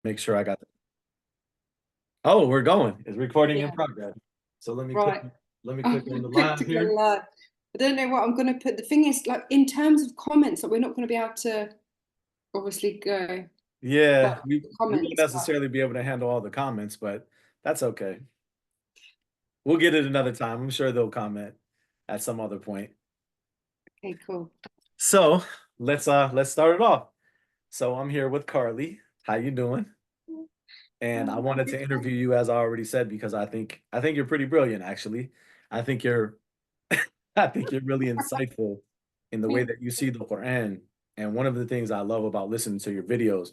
Make sure I got. Oh, we're going. It's recording in Yeah, progress. So right. let me click on the I'm good live to go here. live. I don't know what I'm going to put. The thing is, like, in terms of comments, that we're not going to be able to obviously go like Yeah, the we won't comments, but necessarily be able to handle all the comments, but that's okay. We'll get it another time. I'm sure they'll comment at some other point. okay, cool. So let's start it off. So I'm here with Carly. How you doing? And I I'm wanted to okay. interview you as I already said because I think you're pretty brilliant actually. I think you're I think you're really insightful in the way that you see the Quran. And one of the things I love about listening to your videos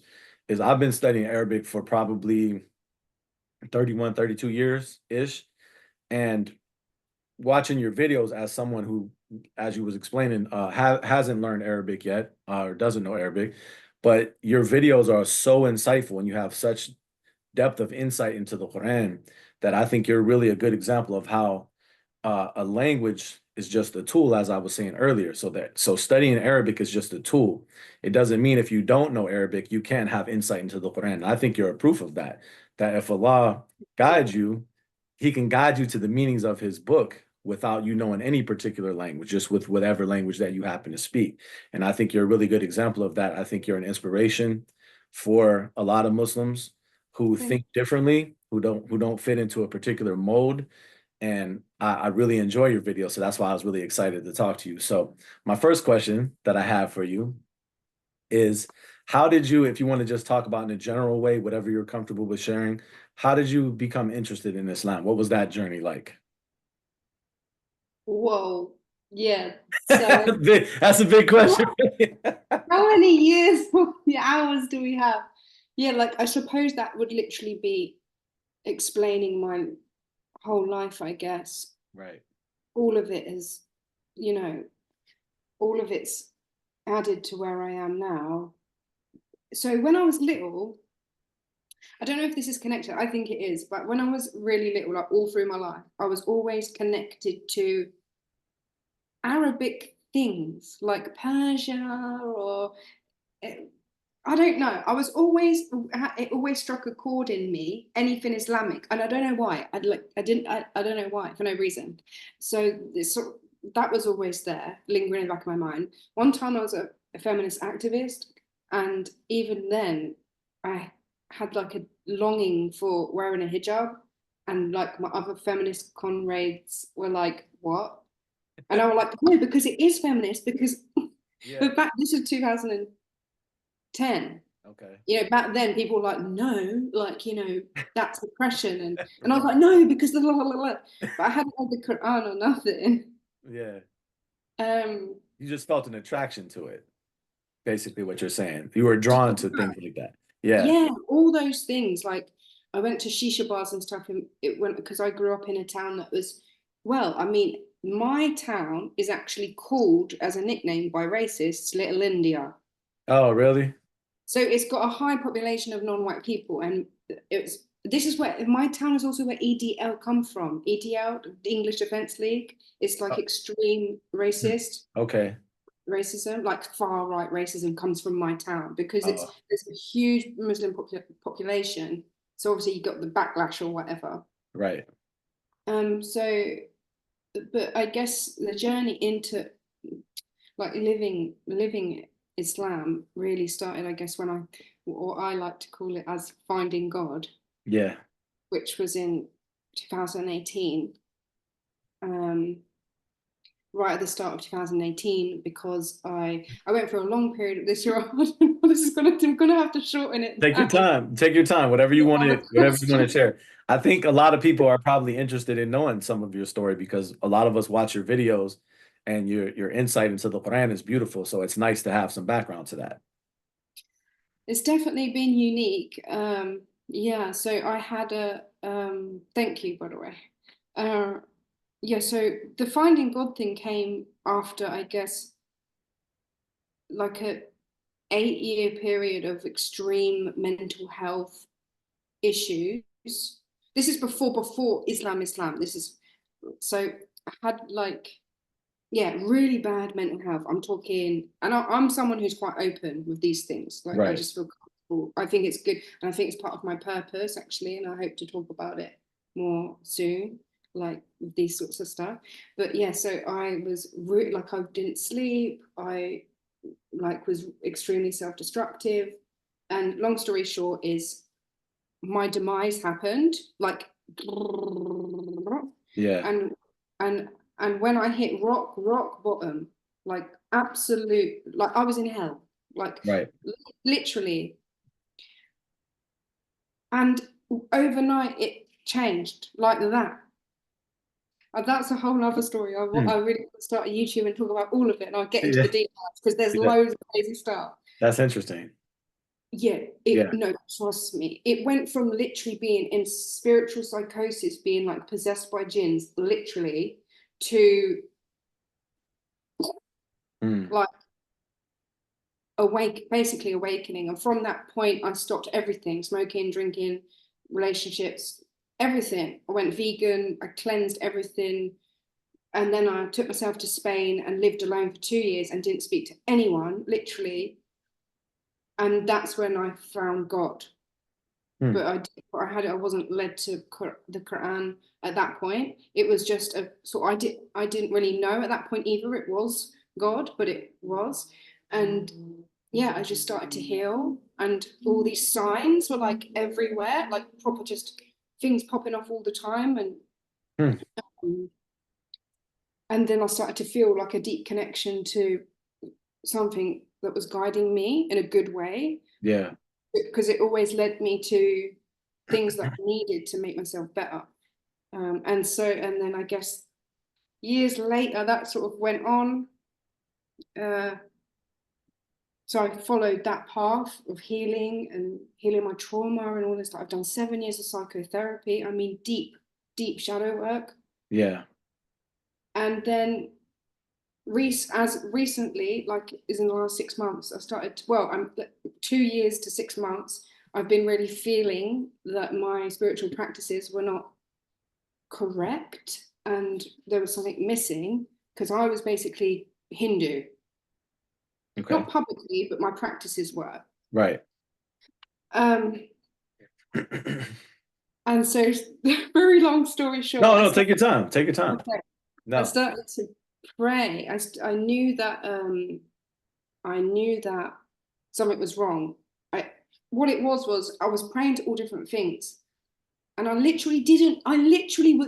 is I've been studying Arabic for probably 31, 32 years ish. And watching your videos as someone who, as you was explaining, hasn't learned Arabic yet or doesn't know Arabic, but your videos are so insightful and you have such depth of insight into the Quran that I think you're really a good example of how a language is just a tool, as I was saying earlier. So studying Arabic is just a tool. It doesn't mean if you don't know Arabic, you can't have insight into the Quran. And I think you're a proof of that. That if Allah guides you, He can guide you to the meanings of His book without you knowing any particular language, just with whatever language that you happen to speak. And I think you're a really good example of that. I think you're an inspiration for a lot of Muslims who Thank think differently, who don't fit into a particular mold, and I really enjoy your video. So that's why I was really excited to talk to you. So my first question that I have for you is how did you, if you want to just talk about in a general way, whatever you're comfortable with sharing, how did you become interested in Islam? What was that journey like? Whoa, yeah. So That's a big question. how many years, the hours do we have? Yeah, like I suppose that would literally be explaining my whole life, I guess. Right. All of it is, you know, all of it's added to where I am now. So when I was little, I don't know if this is connected, I think it is, but when I was really little, like all through my life, I was always connected to Arabic things like Persia or eh, I don't know. I was always it always struck a chord in me, anything Islamic, and I don't know why. I don't know why for no reason. So that was always there, lingering in the back of my mind. One time I was a feminist activist, and even then, I had like a longing for wearing a hijab, and like my other feminist comrades were like, "What?" And I was like, "No, because it is feminist." Because, Yeah. but back this is 2010. Okay. Back then people were like, no, like, that's oppression. And I was like, no, because the la, la, la, la. But I hadn't read the Quran or nothing. Yeah. Um, You just felt an attraction to it, basically what you're saying. You were drawn to things like that. Yeah. yeah, all those things. Like I went to shisha bars and stuff, and it went because I grew up in a town that was, well, I mean, my town is actually called as a nickname by racists, Little India. Oh, really? So it's got a high population of non-white people, and this is where my town is also where EDL comes from. EDL, the English Defence League, it's like Oh, extreme racist okay. racism, like far right racism comes from my town because Oh, there's a huge Muslim population. So obviously you got the backlash or whatever. right. So, but I guess the journey into like living Islam really started, I guess, when or I like to call it as finding God, Yeah. which was in 2018, um, right at the start of 2018, because I went for a long period of this year. This is gonna I'm gonna have to shorten it Take your down. time. Take your time. Whatever you want All to, the whatever you want to questions. share. I think a lot of people are probably interested in knowing some of your story because a lot of us watch your videos and your insight into the Quran is beautiful. So it's nice to have some background to that. It's definitely been unique. Yeah, so I had a thank you, by the way. Uh, yeah, so the finding God thing came after, I guess, like a 8 year period of extreme mental health issues. This is before Islam. This is so I had like, yeah, really bad mental health. I'm talking, and I'm someone who's quite open with these things. Like I Right. just feel. I think it's good, and I think it's part of my purpose actually, and I hope to talk about it more soon, like these sorts of stuff. But yeah, so I was like I didn't sleep. I like was extremely self-destructive, and long story short is my demise happened like, Yeah. and and and when I hit rock bottom, like absolute, like I was in hell, like Right. literally. And overnight it changed like that. And that's a whole other story. Hmm. I really want to start a YouTube and talk about all of it, and I'll get into Yeah. the details because there's Yeah. loads of crazy stuff. That's interesting. Yeah, Yeah. no, trust me. It went from literally being in spiritual psychosis, being like possessed by jinns, literally, to Hmm. like basically awakening. And from that point, I stopped everything: smoking, drinking, relationships, everything. I went vegan, I cleansed everything. And then I took myself to Spain and lived alone for 2 years and didn't speak to anyone, literally. And that's when I found God. Hmm. But I wasn't led to the Quran at that point. It was just I didn't really know at that point either it was God, but it was. And yeah, I just started to heal, and all these signs were like everywhere, like proper just things popping off all the time. Hmm. Um, and then I started to feel like a deep connection to something that was guiding me in a good way, Yeah. because it always led me to things that I needed to make myself better. And then I guess years later, that sort of went on. Uh, so I followed that path of healing and healing my trauma and all this. I've done 7 years of psychotherapy. I mean, deep, deep shadow work. Yeah. And then as recently, like is in the last 6 months, I started, well, I'm 2 years to 6 months, I've been really feeling that my spiritual practices were not correct and there was something missing, because I was basically Hindu, Okay. not publicly, but my practices were. Right. Um, and so, very long story No, short, no, take your time. Take your time. okay, I No. started to pray. I knew that something was wrong. What it was I was praying to all different things, and I literally didn't. I literally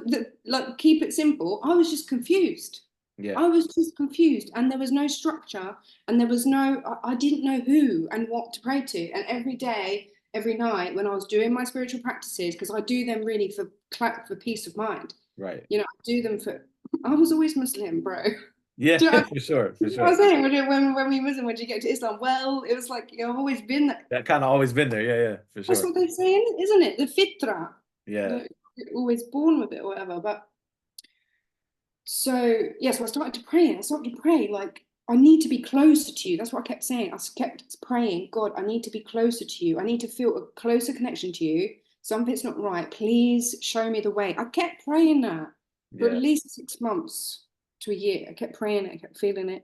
like keep it simple. I was just confused. Yeah. I was just confused, and there was no structure, and there was no. I didn't know who and what to pray to, and every day, every night when I was doing my spiritual practices, because I do them really for peace of mind. Right. You know, I do them for. I was always Muslim, bro. Yeah, Do you know for sure. For what I'm sure. saying? When we Muslim, when you get to Islam, well, it was like, I've always been that. That kind of always been there. Yeah, yeah, for That's sure. what they're saying, isn't it? The fitra. Yeah. You're always born with it or whatever. But so, yeah, so I started to pray. I started to pray like, I need to be closer to you. That's what I kept saying. I kept praying, God, I need to be closer to you. I need to feel a closer connection to you. Something's not right. Please show me the way. I kept praying that for at Yeah. least 6 months to a year. I kept praying it. I kept feeling it.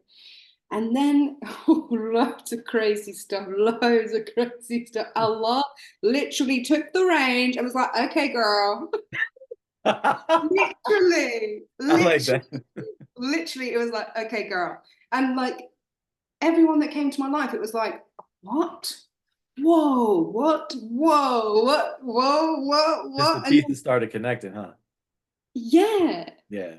And then oh, loads of crazy stuff, loads of crazy stuff. Allah literally took the range and was like, okay, girl. I Literally, like literally, that. literally, it was like, okay, girl. And like everyone that came to my life, it was like, what? Whoa, what? Whoa, what? Whoa, what? Just the What? And then, pieces started connecting, huh? yeah. Yeah.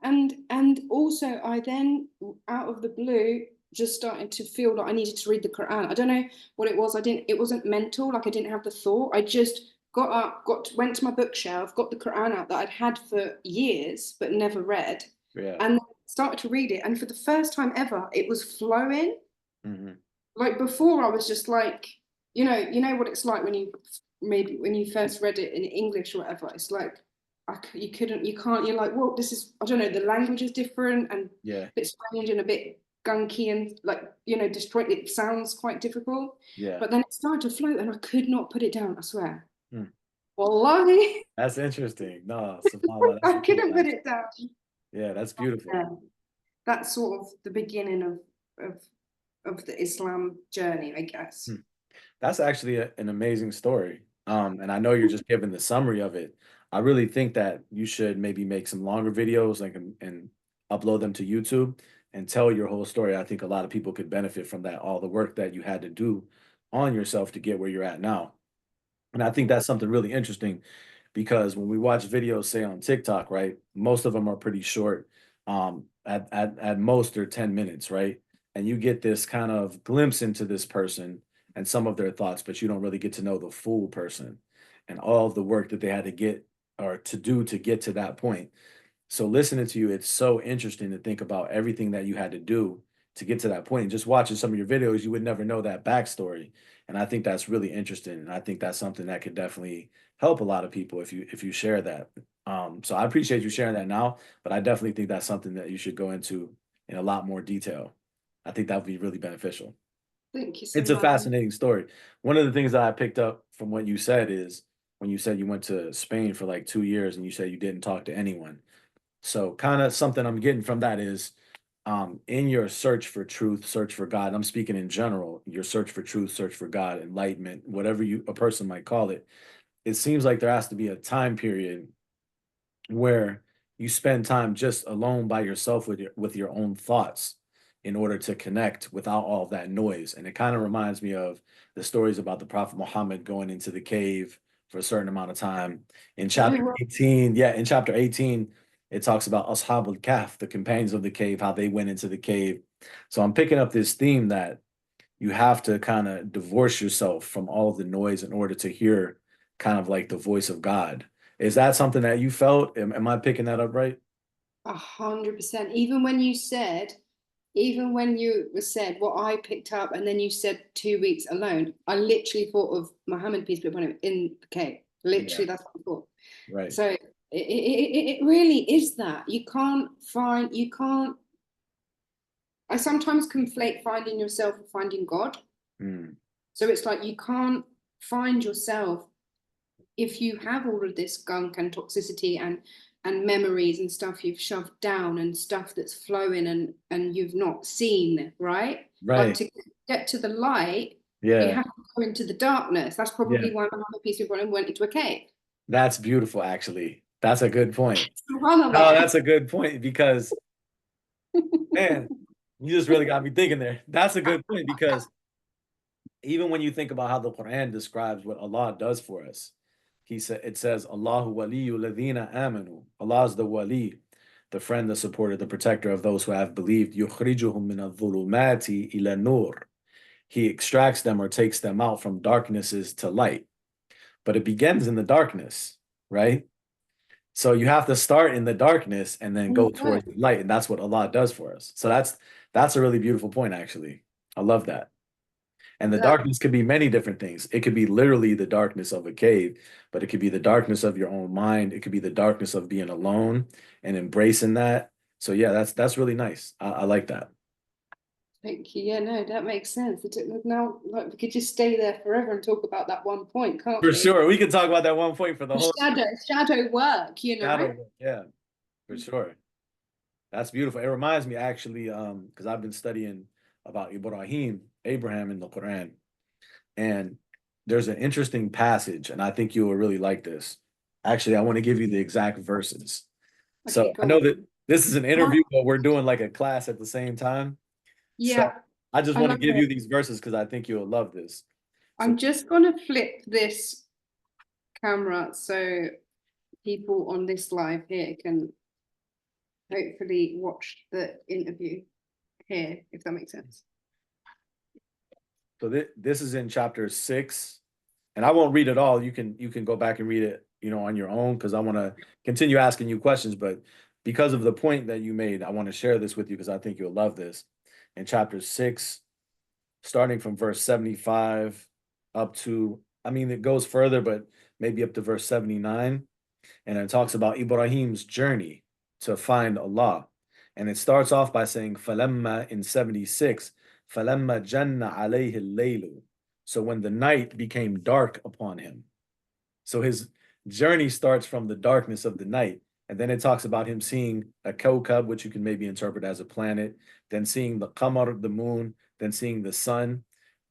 And also I then out of the blue just started to feel like I needed to read the Quran. I don't know what it was. It wasn't mental, like I didn't have the thought. I just got up, went to my bookshelf, got the Quran out that I'd had for years but never read, Yeah. and started to read it. And for the first time ever, it was flowing. Hmm. Like before, I was just like, you know what it's like when you first read it in English or whatever. It's like you can't. You're like, well, this is, I don't know. The language is different and a Yeah. bit strange and a bit gunky and like disjointed. It sounds quite difficult. Yeah. But then it started to flow and I could not put it down. I swear. Hmm. Wallahi, That's interesting. No, subhanAllah, that's I really couldn't put nice. it down. Yeah, that's beautiful. Yeah. That's sort of the beginning of of the Islam journey, I guess. Hmm. That's actually an amazing story. And I know you're just giving the summary of it. I really think that you should maybe make some longer videos, like, and upload them to YouTube and tell your whole story. I think a lot of people could benefit from that, all the work that you had to do on yourself to get where you're at now. And I think that's something really interesting because when we watch videos, say on TikTok, right, most of them are pretty short. At most they're 10 minutes, right? And you get this kind of glimpse into this person and some of their thoughts, but you don't really get to know the full person and all of the work that they had to get or to do to get to that point. So listening to you, it's so interesting to think about everything that you had to do to get to that point. Just watching some of your videos, you would never know that backstory. And I think that's really interesting. And I think that's something that could definitely help a lot of people if you share that. So I appreciate you sharing that now, but I definitely think that's something that you should go into in a lot more detail. I think that would be really beneficial. Thank you so It's a much. fascinating story. One of the things that I picked up from what you said is when you said you went to Spain for like 2 years and you said you didn't talk to anyone. So kind of something I'm getting from that is in your search for truth, search for God, I'm speaking in general, your search for truth, search for God, enlightenment, whatever you a person might call it seems like there has to be a time period where you spend time just alone by yourself with your own thoughts in order to connect without all of that noise. And it kind of reminds me of the stories about the Prophet Muhammad going into the cave for a certain amount of time. In Oh, chapter well, 18, yeah, in chapter 18, it talks about Ashabul Kahf, the companions of the cave, how they went into the cave. So I'm picking up this theme that you have to kind of divorce yourself from all of the noise in order to hear kind of like the voice of God. Is that something that you felt? Am I picking that up right? 100%. Even when you said what I picked up, and then you said 2 weeks alone, I literally thought of Muhammad, peace be upon him, in the cave. Yeah, Literally, that's what I thought. right. So it really is that you can't. I sometimes conflate finding yourself with finding God. Mm, So it's like you can't find yourself if you have all of this gunk and toxicity and memories and stuff you've shoved down and stuff that's flowing and you've not seen, right? Like right. to get to the light, you Yeah. have to go into the darkness. That's Yeah. probably why Muhammad, peace be upon him, went into a cave. That's beautiful, actually. That's a good point. No, SubhanAllah. that's a good point because, man, you just really got me thinking there. That's a good point because even when you think about how the Quran describes what Allah does for us, it says, Allahu waliyu ladina amanu. Allah is the wali, the friend, the supporter, the protector of those who have believed. Yukhrijuhum min al-dhulumati ila nur. He extracts them or takes them out from darknesses to light. But it begins in the darkness, right? So you have to start in the darkness and then go Yeah. towards the light, and that's what Allah does for us. So that's a really beautiful point, actually. I love that. And the That darkness could be many different things. It could be literally the darkness of a cave, but it could be the darkness of your own mind. It could be the darkness of being alone and embracing that. So yeah, that's really nice. I like that. Thank you. Yeah, no, that makes sense. Now, like, we could just stay there forever and talk about that one point, can't For we? sure. We can talk about that one point for the The whole shadow work, you know? shadow work. Yeah, for sure. That's beautiful. It reminds me actually, because I've been studying about Abraham in the Quran, and there's an interesting passage, and I think you will really like this. Actually, I want to give you the exact verses. Okay, So I go know on. that this is an interview, but we're doing like a class at the same time. So Yeah, I just I want to love give you it. these verses because I think you'll love this. So I'm just gonna flip this camera so people on this live here can hopefully watch the interview here, if that makes sense. so this is in chapter 6, and I won't read it all. You can go back and read it, on your own because I want to continue asking you questions. But because of the point that you made, I want to share this with you because I think you'll love this. In chapter 6, starting from verse 75 up to, I mean, it goes further, but maybe up to verse 79. And it talks about Ibrahim's journey to find Allah. And it starts off by saying, Falemma in 76, Falemma janna alayhi laylu. So when the night became dark upon him. So his journey starts from the darkness of the night. And then it talks about him seeing a kawkab, which you can maybe interpret as a planet, then seeing the qamar, the moon, then seeing the sun.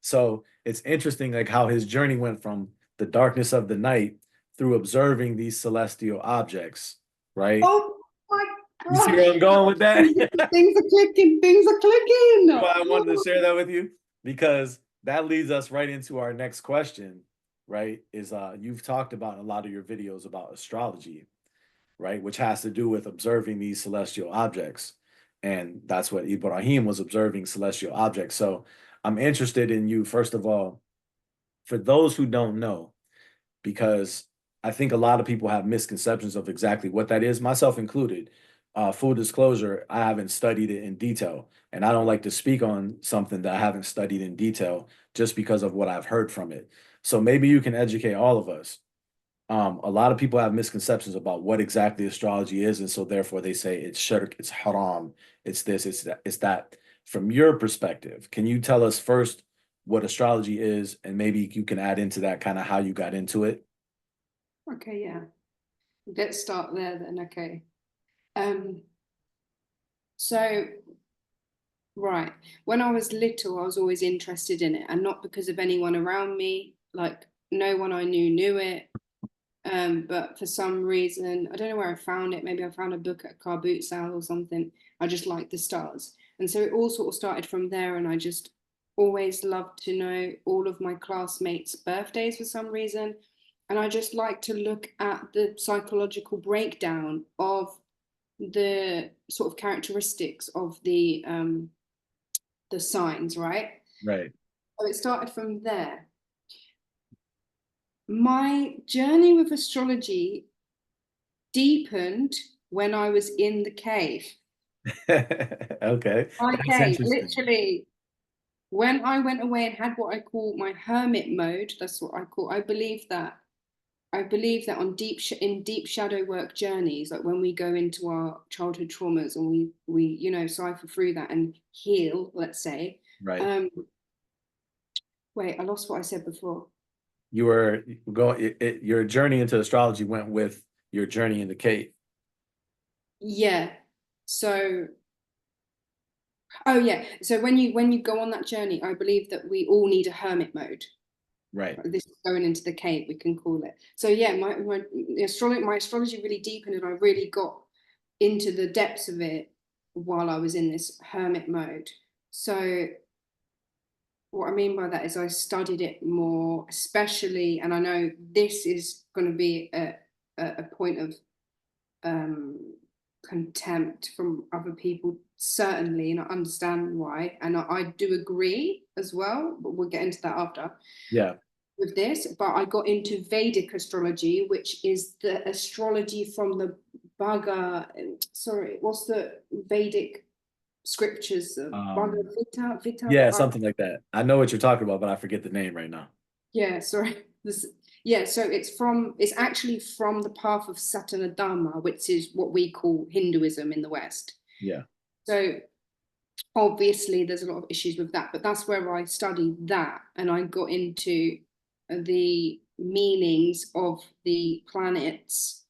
So it's interesting, like how his journey went from the darkness of the night through observing these celestial objects, right? Oh my You see where gosh. I'm going with that? Things are clicking. Things are clicking. Why I wanted to share that with you because that leads us right into our next question, right? Is you've talked about in a lot of your videos about astrology, right? Which has to do with observing these celestial objects. And that's what Ibrahim was observing celestial objects. So I'm interested in you, first of all, for those who don't know, because I think a lot of people have misconceptions of exactly what that is, myself included. Full disclosure, I haven't studied it in detail, and I don't like to speak on something that I haven't studied in detail just because of what I've heard from it. So maybe you can educate all of us. A lot of people have misconceptions about what exactly astrology is, and so therefore they say it's shirk, it's haram, it's this, it's that, it's that. From your perspective, can you tell us first what astrology is, and maybe you can add into that kind of how you got into it? Okay, yeah. Let's start there then. Okay. Um, so right. When I was little, I was always interested in it, and not because of anyone around me. Like no one I knew it. But for some reason, I don't know where I found it. Maybe I found a book at a car boot sale or something. I just liked the stars. And so it all sort of started from there. And I just always loved to know all of my classmates' birthdays for some reason. And I just like to look at the psychological breakdown of the sort of characteristics of the signs, right? Right. So it started from there. My journey with astrology deepened when I was in the cave. Okay, that's Okay, interesting. literally, when I went away and had what I call my hermit mode, that's what I call. I believe that on in deep shadow work journeys, like when we go into our childhood traumas and we cipher through that and heal, let's say. Right. Um, wait, I lost what I said before. You were going, your journey into astrology went with your journey in the cave. Yeah. So oh yeah. So when you go on that journey, I believe that we all need a hermit mode. Right. This is going into the cave, we can call it. So yeah, my astrology really deepened, and I really got into the depths of it while I was in this hermit mode. So what I mean by that is I studied it more, especially, and I know this is going to be a point of um, contempt from other people, certainly, and I understand why, and I do agree as well, but we'll get into that after Yeah. with this. But I got into Vedic astrology, which is the astrology from the sorry, what's the Vedic scriptures? Bhagavad Um, Gita. yeah, something like that. I know what you're talking about, but I forget the name right now. Yeah, sorry. Yeah, so it's actually from the path of Satana Dharma, which is what we call Hinduism in the West. Yeah. So obviously there's a lot of issues with that, but that's where I studied that, and I got into the meanings of the planets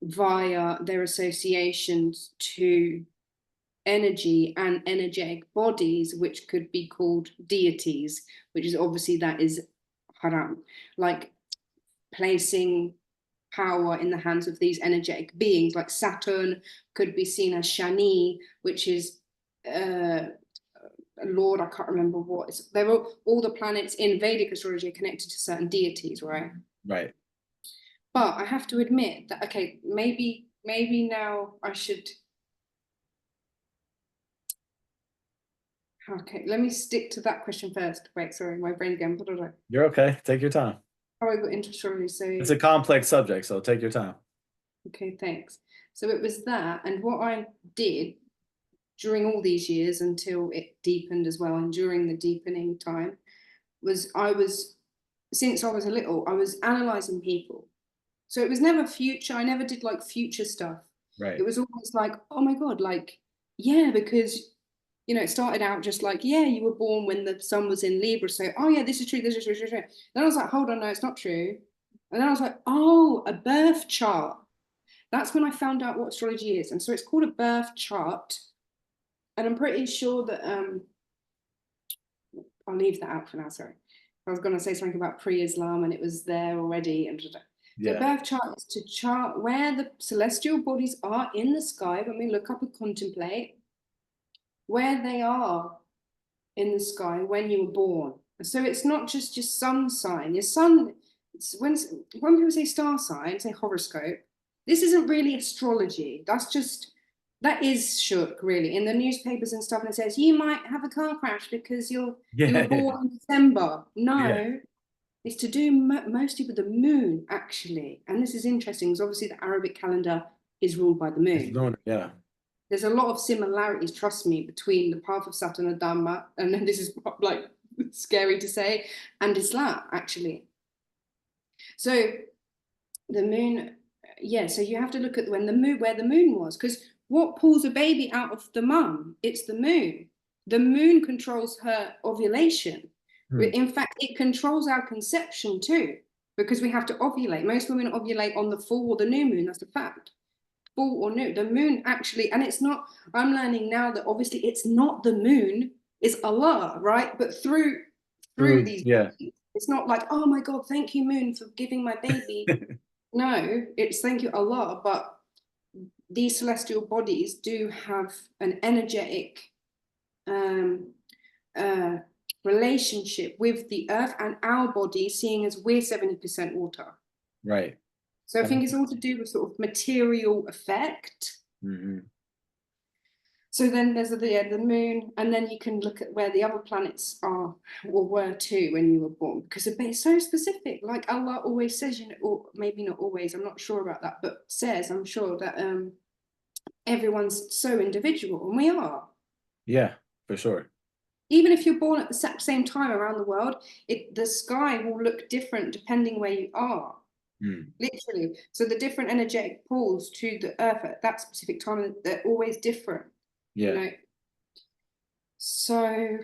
via their associations to energy and energetic bodies, which could be called deities, which is obviously that is haram, like placing power in the hands of these energetic beings. Like Saturn could be seen as Shani, which is Lord, I can't remember what. They're all the planets in Vedic astrology are connected to certain deities, right? Right. But I have to admit that okay, maybe now I should. Okay, let me stick to that question first. Wait, sorry, my brain again. You're okay. Take your time. How I got into astrology. So It's a complex subject, so take your time. okay, thanks. So it was that, and what I did during all these years until it deepened as well, and during the deepening time, was since I was a little, I was analyzing people. So it was never future. I never did like future stuff. It Right. was always like, oh my God, like, yeah, because it started out just like, yeah, you were born when the sun was in Libra. So, oh yeah, this is true, this is true, this is true. Then I was like, hold on, no, it's not true. And then I was like, oh, a birth chart. That's when I found out what astrology is. And so it's called a birth chart. And I'm pretty sure that I'll leave that out for now. Sorry, I was going to say something about pre-Islam, and it was there already. And so Yeah. birth chart is to chart where the celestial bodies are in the sky when we look up and contemplate where they are in the sky when you were born. So it's not just your sun sign. Your sun, when people say star sign, say horoscope, this isn't really astrology. That is shook really in the newspapers and stuff. And it says you might have a car crash because you were Yeah. born in December. Yeah. No, it's to do mostly with the moon actually. And this is interesting because obviously the Arabic calendar is ruled by the It's moon. lunar. Yeah. There's a lot of similarities, trust me, between the path of Saturn and Dhamma, and then this is like scary to say, and Islam, actually. So the moon, yeah, so you have to look at when the moon, where the moon was, because what pulls a baby out of the mum? It's the moon. The moon controls her ovulation. Hmm. In fact, it controls our conception too, because we have to ovulate. Most women ovulate on the full or the new moon, that's a fact. Full or new. The moon actually, and it's not, I'm learning now that obviously it's not the moon, it's Allah, right? But through True. these, Yeah. it's not like, oh my God, thank you, moon, for giving my baby. No, it's thank you, Allah. But these celestial bodies do have an energetic um, uh, relationship with the earth and our body, seeing as we're 70% water. Right. So I think it's all to do with sort of material effect. Mm-hmm. So then there's the moon, and then you can look at where the other planets are or were too when you were born, because it's so specific. Like Allah always says, you know, or maybe not always, I'm not sure about that, but says, I'm sure that everyone's so individual, and we are. Yeah, for sure. Even if you're born at the same time around the world, the sky will look different depending where you are. Mm. Literally. So the different energetic pulls to the earth at that specific time, they're always different, you Yeah. know. So,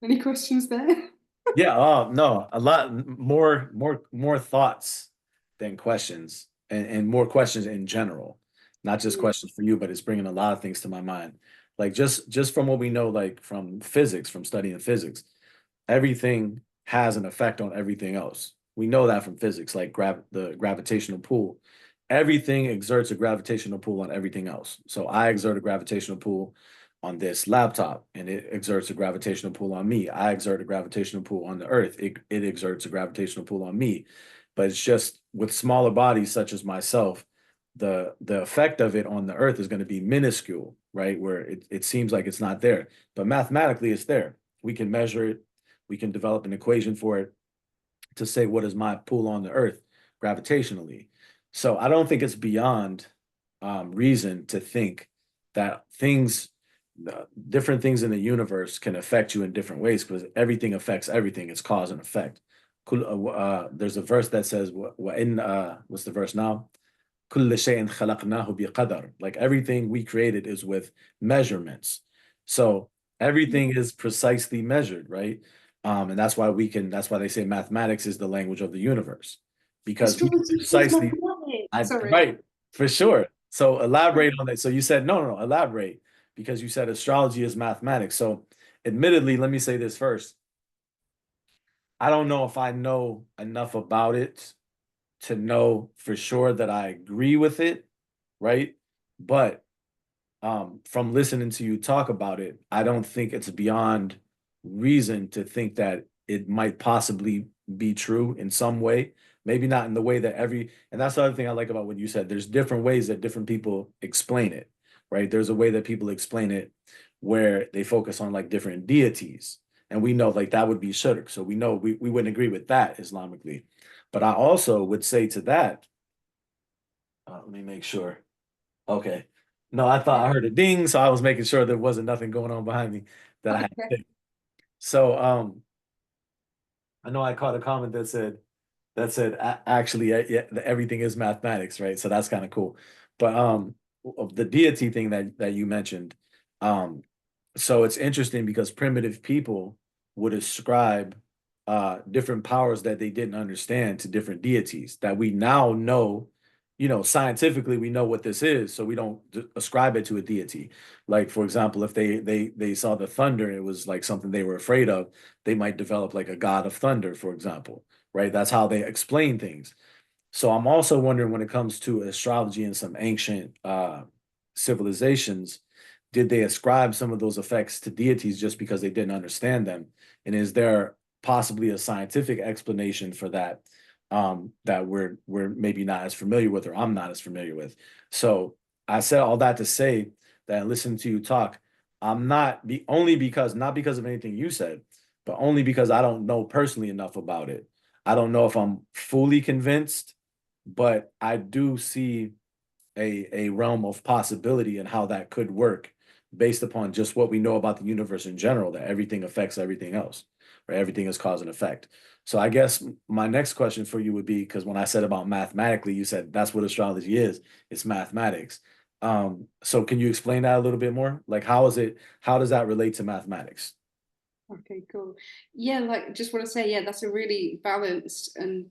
any questions there? Yeah. Oh, no, a lot more thoughts than questions, and more questions in general, not just Mm. questions for you, but it's bringing a lot of things to my mind. Like just from what we know, like from physics, from studying physics, everything has an effect on everything else. We know that from physics, like the gravitational pull. Everything exerts a gravitational pull on everything else. So I exert a gravitational pull on this laptop, and it exerts a gravitational pull on me. I exert a gravitational pull on the earth. It exerts a gravitational pull on me. But it's just with smaller bodies such as myself, the effect of it on the earth is going to be minuscule, right? Where it seems like it's not there. But mathematically it's there. We can measure it, we can develop an equation for it to say what is my pull on the earth gravitationally. So I don't think it's beyond reason to think that different things in the universe can affect you in different ways, because everything affects everything. It's cause and effect. There's a verse that says, what's the verse now? كل شيء خلقناه بقدر. Like everything we created is with measurements. So everything is precisely measured, right? And that's why they say mathematics is the language of the universe, because we Astrology is precisely, mathematics. Sorry. right, for sure. So elaborate on that. So you said, no, elaborate, because you said astrology is mathematics. So admittedly, let me say this first. I don't know if I know enough about it to know for sure that I agree with it, right? But from listening to you talk about it, I don't think it's beyond reason to think that it might possibly be true in some way. Maybe not in the way that and that's the other thing I like about what you said. There's different ways that different people explain it, right? There's a way that people explain it where they focus on like different deities. And we know like that would be shirk. So we know we wouldn't agree with that Islamically. But I also would say to that, let me make sure. Okay. No, I thought I heard a ding, so I was making sure there wasn't nothing going on behind me that I had to Okay. fix. So I know I caught a comment that said actually yeah, everything is mathematics, right? So that's kind of cool. But of the deity thing that you mentioned, um so it's interesting because primitive people would ascribe different powers that they didn't understand to different deities that we now know scientifically we know what this is, so we don't ascribe it to a deity. Like, for example, if they saw the thunder, it was like something they were afraid of, they might develop like a god of thunder, for example, right? That's how they explain things. So I'm also wondering when it comes to astrology and some ancient civilizations, did they ascribe some of those effects to deities just because they didn't understand them? And is there possibly a scientific explanation for that that we're maybe not as familiar with, or I'm not as familiar with? So I said all that to say that listening to you talk, I'm not be only because not because of anything you said, but only because I don't know personally enough about it. I don't know if I'm fully convinced, but I do see a realm of possibility and how that could work based upon just what we know about the universe in general, that everything affects everything else, right? Everything is cause and effect. So I guess my next question for you would be, because when I said about mathematically, you said that's what astrology is, it's mathematics. So can you explain that a little bit more? Like how does that relate to mathematics? Okay, cool. Yeah, like just want to say, yeah, that's a really balanced and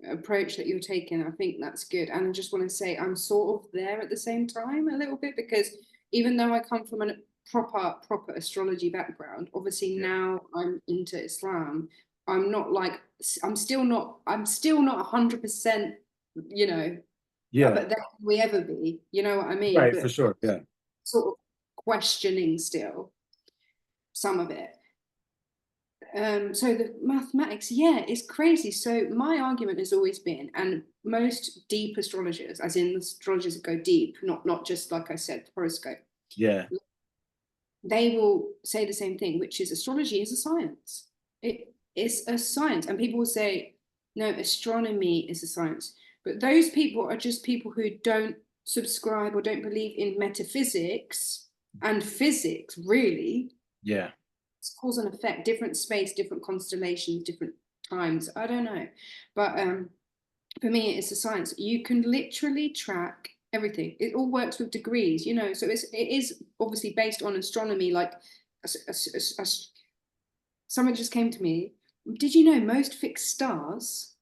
approach that you're taking. I think that's good. And I just want to say I'm sort of there at the same time a little bit, because even though I come from a proper astrology background, obviously Yeah. now I'm into Islam. I'm not like I'm still not 100%, you know, Yeah, but then will we ever be? You know what I mean? right, for But sure. Yeah. sort of questioning still some of it. So the mathematics, yeah, it's crazy. So my argument has always been, and most deep astrologers, as in astrologers that go deep, not just like I said, horoscope, Yeah. they will say the same thing, which is astrology is a science. It is a science, and people will say, no, astronomy is a science. But those people are just people who don't subscribe or don't believe in metaphysics and physics, really. Yeah. It's cause and effect, different space, different constellations, different times. I don't know. But for me, it's a science. You can literally track everything. It all works with degrees, So it is obviously based on astronomy. Like someone just came to me. Did you know most fixed stars,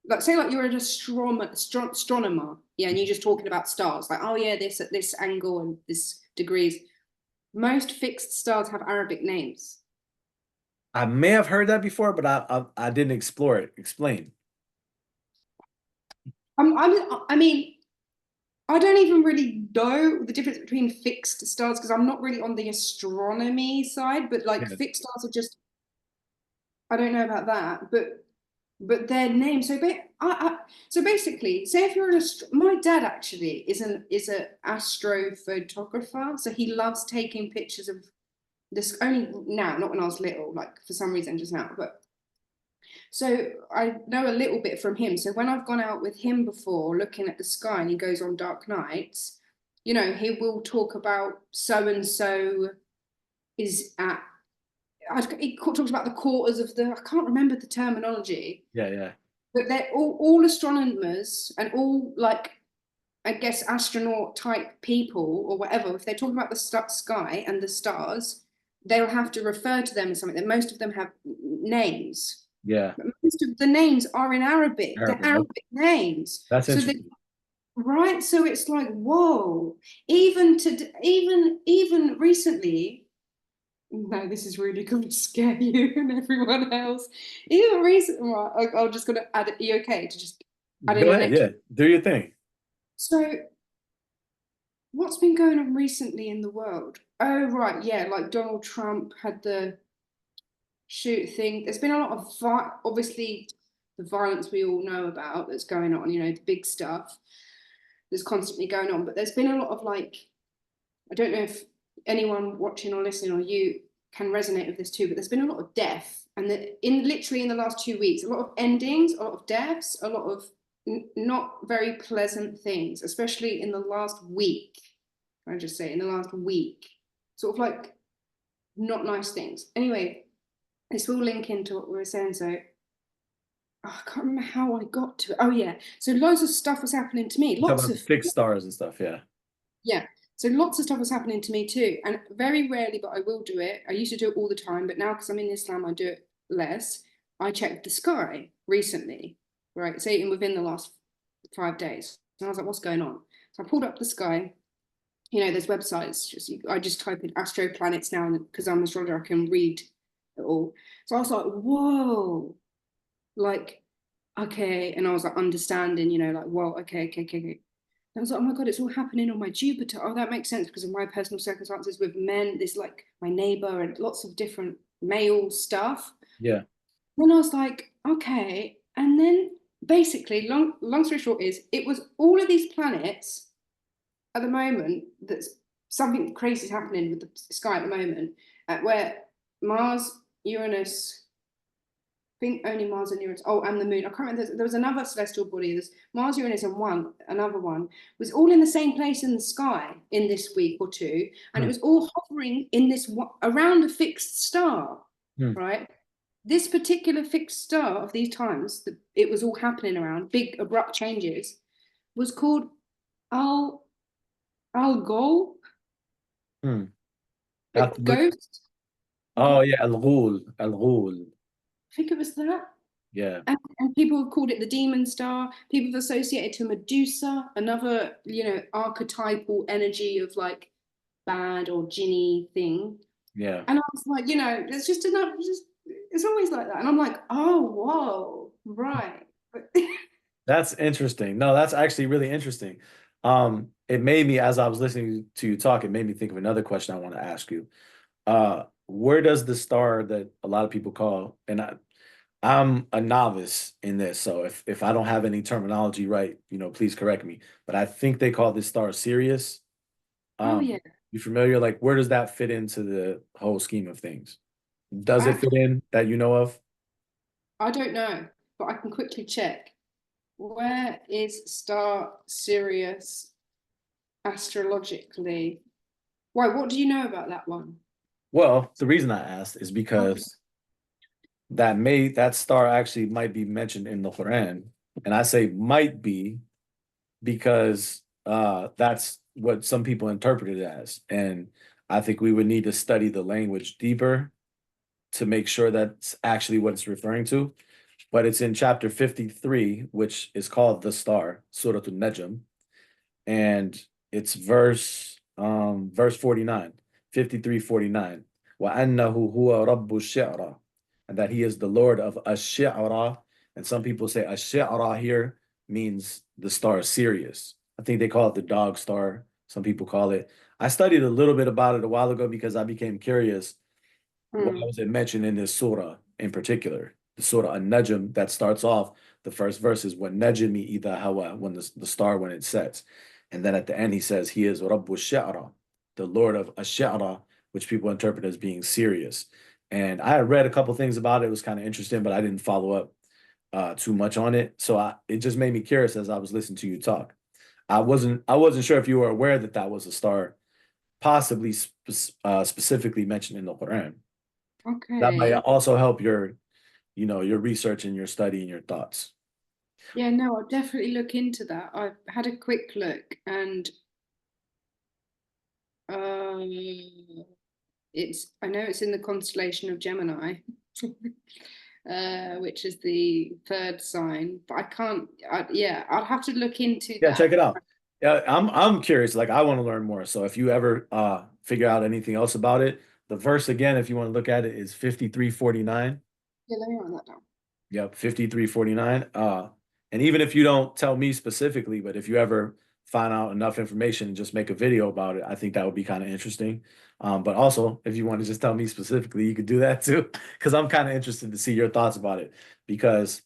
like say like you're an astronomer, yeah, and you're just talking about stars, like oh yeah, this at this angle and this degrees. Most fixed stars have Arabic names. I may have heard that before, but I didn't explore it. Explain. I mean, I don't even really know the difference between fixed stars because I'm not really on the astronomy side, but like Yeah. fixed stars are just, I don't know about that, but their name. So basically, say if you're my dad actually is an astrophotographer, so he loves taking pictures of this only now, not when I was little, like for some reason just now, but so I know a little bit from him. So when I've gone out with him before, looking at the sky, and he goes on dark nights, he will talk about so and so is at. He talks about the quarters of the. I can't remember the terminology, Yeah, yeah. but they're all astronomers and all like I guess astronaut type people or whatever. If they're talking about the sky and the stars, they'll have to refer to them as something. That most of them have names. Yeah. But most of the names are in Arabic. They're Arabic. Okay. Arabic names. That's So they interesting. right. So it's like, whoa. Even recently, no, this is really going to scare you and everyone else. Even recently, right, I'm just going to add it. Are you okay to just add in Go an ahead. extra? Yeah. Do your thing. So what's been going on recently in the world? Oh, right. Yeah. Like Donald Trump had the shoot thing. There's been a lot of obviously the violence we all know about that's going on, the big stuff that's constantly going on. But there's been a lot of like, I don't know if anyone watching or listening or you can resonate with this too, but there's been a lot of death. And literally in the last 2 weeks, a lot of endings, a lot of deaths, a lot of not very pleasant things, especially in the last week. Can I just say in the last week, sort of like not nice things. Anyway, this will link into what we were saying. So I can't remember how I got to it. Oh yeah, so loads of stuff was happening to me. You talk Lots about of the fixed stars and stuff. Yeah. yeah. So lots of stuff was happening to me too, and very rarely, but I will do it. I used to do it all the time, but now because I'm in Islam, I do it less. I checked the sky recently, right? Say within the last 5 days. And I was like, what's going on? So I pulled up the sky. There's websites. I just type in astro planets now, and because I'm an astrologer, I can read it all. So I was like, whoa, like, okay. And I was like, understanding, like, whoa, okay, okay, okay, okay. I was like, oh my God, it's all happening on my Jupiter. Oh, that makes sense because of my personal circumstances with men. There's like my neighbor and lots of different male stuff. Yeah. Then I was like, okay. And then basically, long story short is it was all of these planets at the moment that's something crazy is happening with the sky at the moment, where Mars, Uranus, I think only Mars and Uranus. Oh, and the Moon. I can't remember. There was another celestial body. There's Mars, Uranus, and another one was all in the same place in the sky in this week or two, and it Hmm. was all hovering in this around a fixed star, Hmm. right? This particular fixed star of these times that it was all happening around, big abrupt changes, was called Al Algol, Hmm. I have to like look. ghost. Oh yeah, al-Ghul, al-Ghul. I think it was that. Yeah, And people have called it the demon star. People have associated to Medusa, another, archetypal energy of like bad or jinny thing. yeah. And I was like, it's just enough. It's always like that. And I'm like, oh, whoa, right. That's interesting. No, that's actually really interesting. It made me, as I was listening to you talk, it made me think of another question I want to ask you. Where does the star that a lot of people call, and I'm a novice in this, so if I don't have any terminology right, please correct me. But I think they call this star Sirius. Oh, yeah. You familiar? Like, where does that fit into the whole scheme of things? Does it I, fit in that you know of? I don't know, but I can quickly check. Where is Star Sirius astrologically? Why? What do you know about that one? Well, the reason I asked is Okay. because that star actually might be mentioned in the Quran. And I say might be because that's what some people interpret it as. And I think we would need to study the language deeper to make sure that's actually what it's referring to. But it's in chapter 53, which is called the star, Surah An-Najm, and it's verse 49, 53:49. وَأَنَّهُ هُوَ رَبُّ الشِّعْرَى, and that he is the Lord of Ash-Shi'ra. And some people say Ash-Shi'ra here means the star Sirius. I think they call it the dog star. Some people call it. I studied a little bit about it a while ago because I became curious. Why Hmm. was it mentioned in this surah in particular? The surah An-Najm that starts off, the first verse is when Najmi ida hawa, when the star when it sets. And then at the end he says he is Rabbu Sha'ra, the Lord of Ash-Sha'ra, which people interpret as being Sirius. And I had read a couple things about it. It was kind of interesting, but I didn't follow up too much on it. So it just made me curious as I was listening to you talk. I wasn't sure if you were aware that that was a star possibly specifically mentioned in the Quran. That might Okay. also help your research and your study and your thoughts. Yeah, no, I'll definitely look into that. I've had a quick look and I know it's in the constellation of Gemini, which is the third sign, but I can't, yeah, I'll have to look into Yeah, check that. it out. Yeah, I'm curious. Like I want to learn more. So if you ever figure out anything else about it, the verse again, if you want to look at it, is 53:49. Yeah, let me write that down. Yep, 53:49. And even if you don't tell me specifically, but if you ever find out enough information and just make a video about it, I think that would be kind of interesting. But also, if you want to just tell me specifically, you could do that too, because I'm kind of interested to see your thoughts about it. Because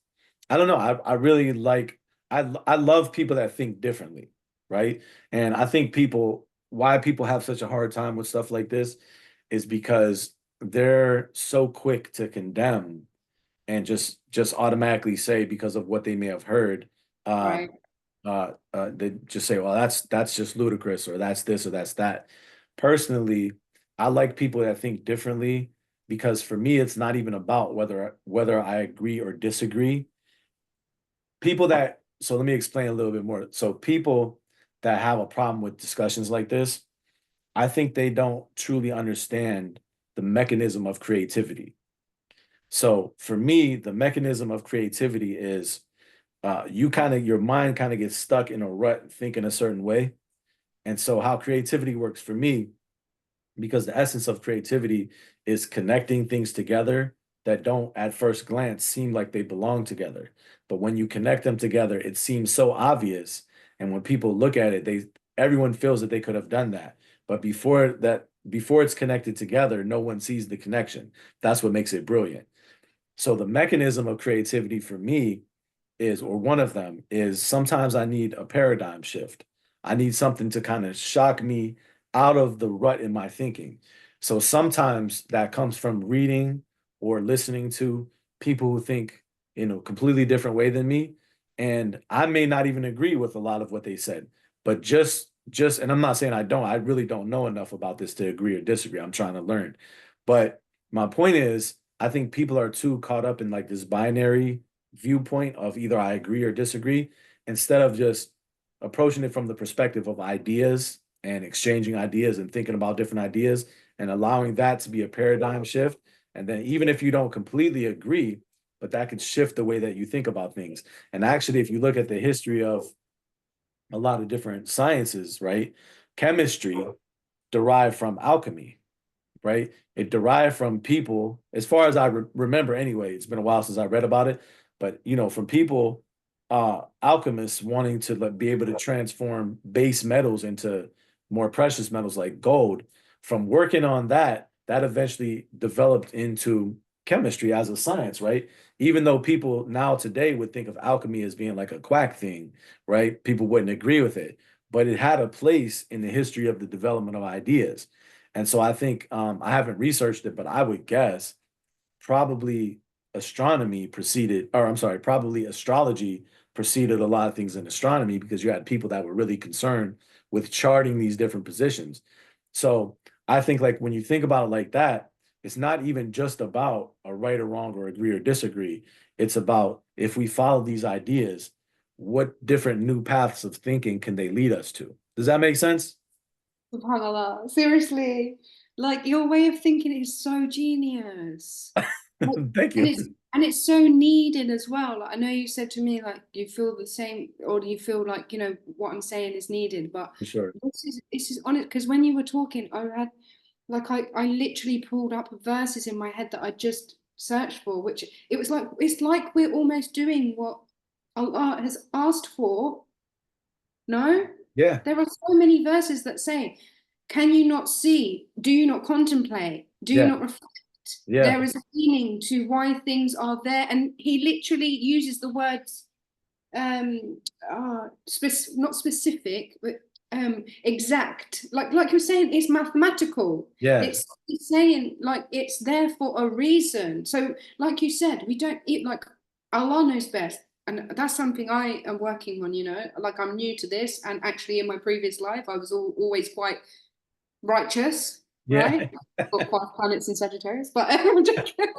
I don't know, I really like I love people that think differently, right? And I think why people have such a hard time with stuff like this is because they're so quick to condemn and just automatically say because of what they may have heard, uh, Right. they just say, well, that's just ludicrous, or that's this, or that's that. Personally, I like people that think differently because for me, it's not even about whether I agree or disagree. So let me explain a little bit more. So people that have a problem with discussions like this, I think they don't truly understand the mechanism of creativity. So for me, the mechanism of creativity is your mind kind of gets stuck in a rut thinking a certain way. And so how creativity works for me, because the essence of creativity is connecting things together that don't at first glance seem like they belong together. But when you connect them together, it seems so obvious. And when people look at it, everyone feels that they could have done that. But before it's connected together, no one sees the connection. That's what makes it brilliant. So the mechanism of creativity for me is, or one of them is, sometimes I need a paradigm shift. I need something to kind of shock me out of the rut in my thinking. So sometimes that comes from reading or listening to people who think in a completely different way than me. And I may not even agree with a lot of what they said, but and I'm not saying I really don't know enough about this to agree or disagree. I'm trying to learn. But my point is, I think people are too caught up in like this binary viewpoint of either I agree or disagree, instead of just approaching it from the perspective of ideas and exchanging ideas and thinking about different ideas and allowing that to be a paradigm shift. And then even if you don't completely agree, but that could shift the way that you think about things. And actually, if you look at the history of a lot of different sciences, right? Chemistry derived from alchemy, right? It derived from people, as far as I remember anyway. It's been a while since I read about it, but from people, alchemists wanting to be able to transform base metals into more precious metals like gold. From working on that, that eventually developed into chemistry as a science, right? Even though people now today would think of alchemy as being like a quack thing, right? People wouldn't agree with it, but it had a place in the history of the development of ideas. And so I think, I haven't researched it, but I would guess probably astronomy preceded, or I'm sorry, probably astrology preceded a lot of things in astronomy, because you had people that were really concerned with charting these different positions. So I think, like, when you think about it like that, it's not even just about a right or wrong or agree or disagree. It's about, if we follow these ideas, what different new paths of thinking can they lead us to? Does that make sense? SubhanAllah. Seriously, like your way of thinking is so genius. Like, Thank and you. it's so needed as well. Like I know you said to me like you feel the same, or do you feel like what I'm saying is needed, but For sure. this is honest, because when you were talking, I had like I literally pulled up verses in my head that I just searched for, which it's like we're almost doing what Allah has asked for. No, Yeah. there are so many verses that say, "Can you not see? Do you not contemplate? Do you Yeah. not reflect? Yeah. There is a meaning to why things are there." And he literally uses the words, not specific, but exact. Like you're saying, it's mathematical. Yeah. It's saying like it's there for a reason. So, like you said, we don't eat like Allah knows best. And that's something I am working on, like I'm new to this. And actually, in my previous life, I was always quite righteous, Yeah. right? Got 5 planets in Sagittarius, but I'm joking.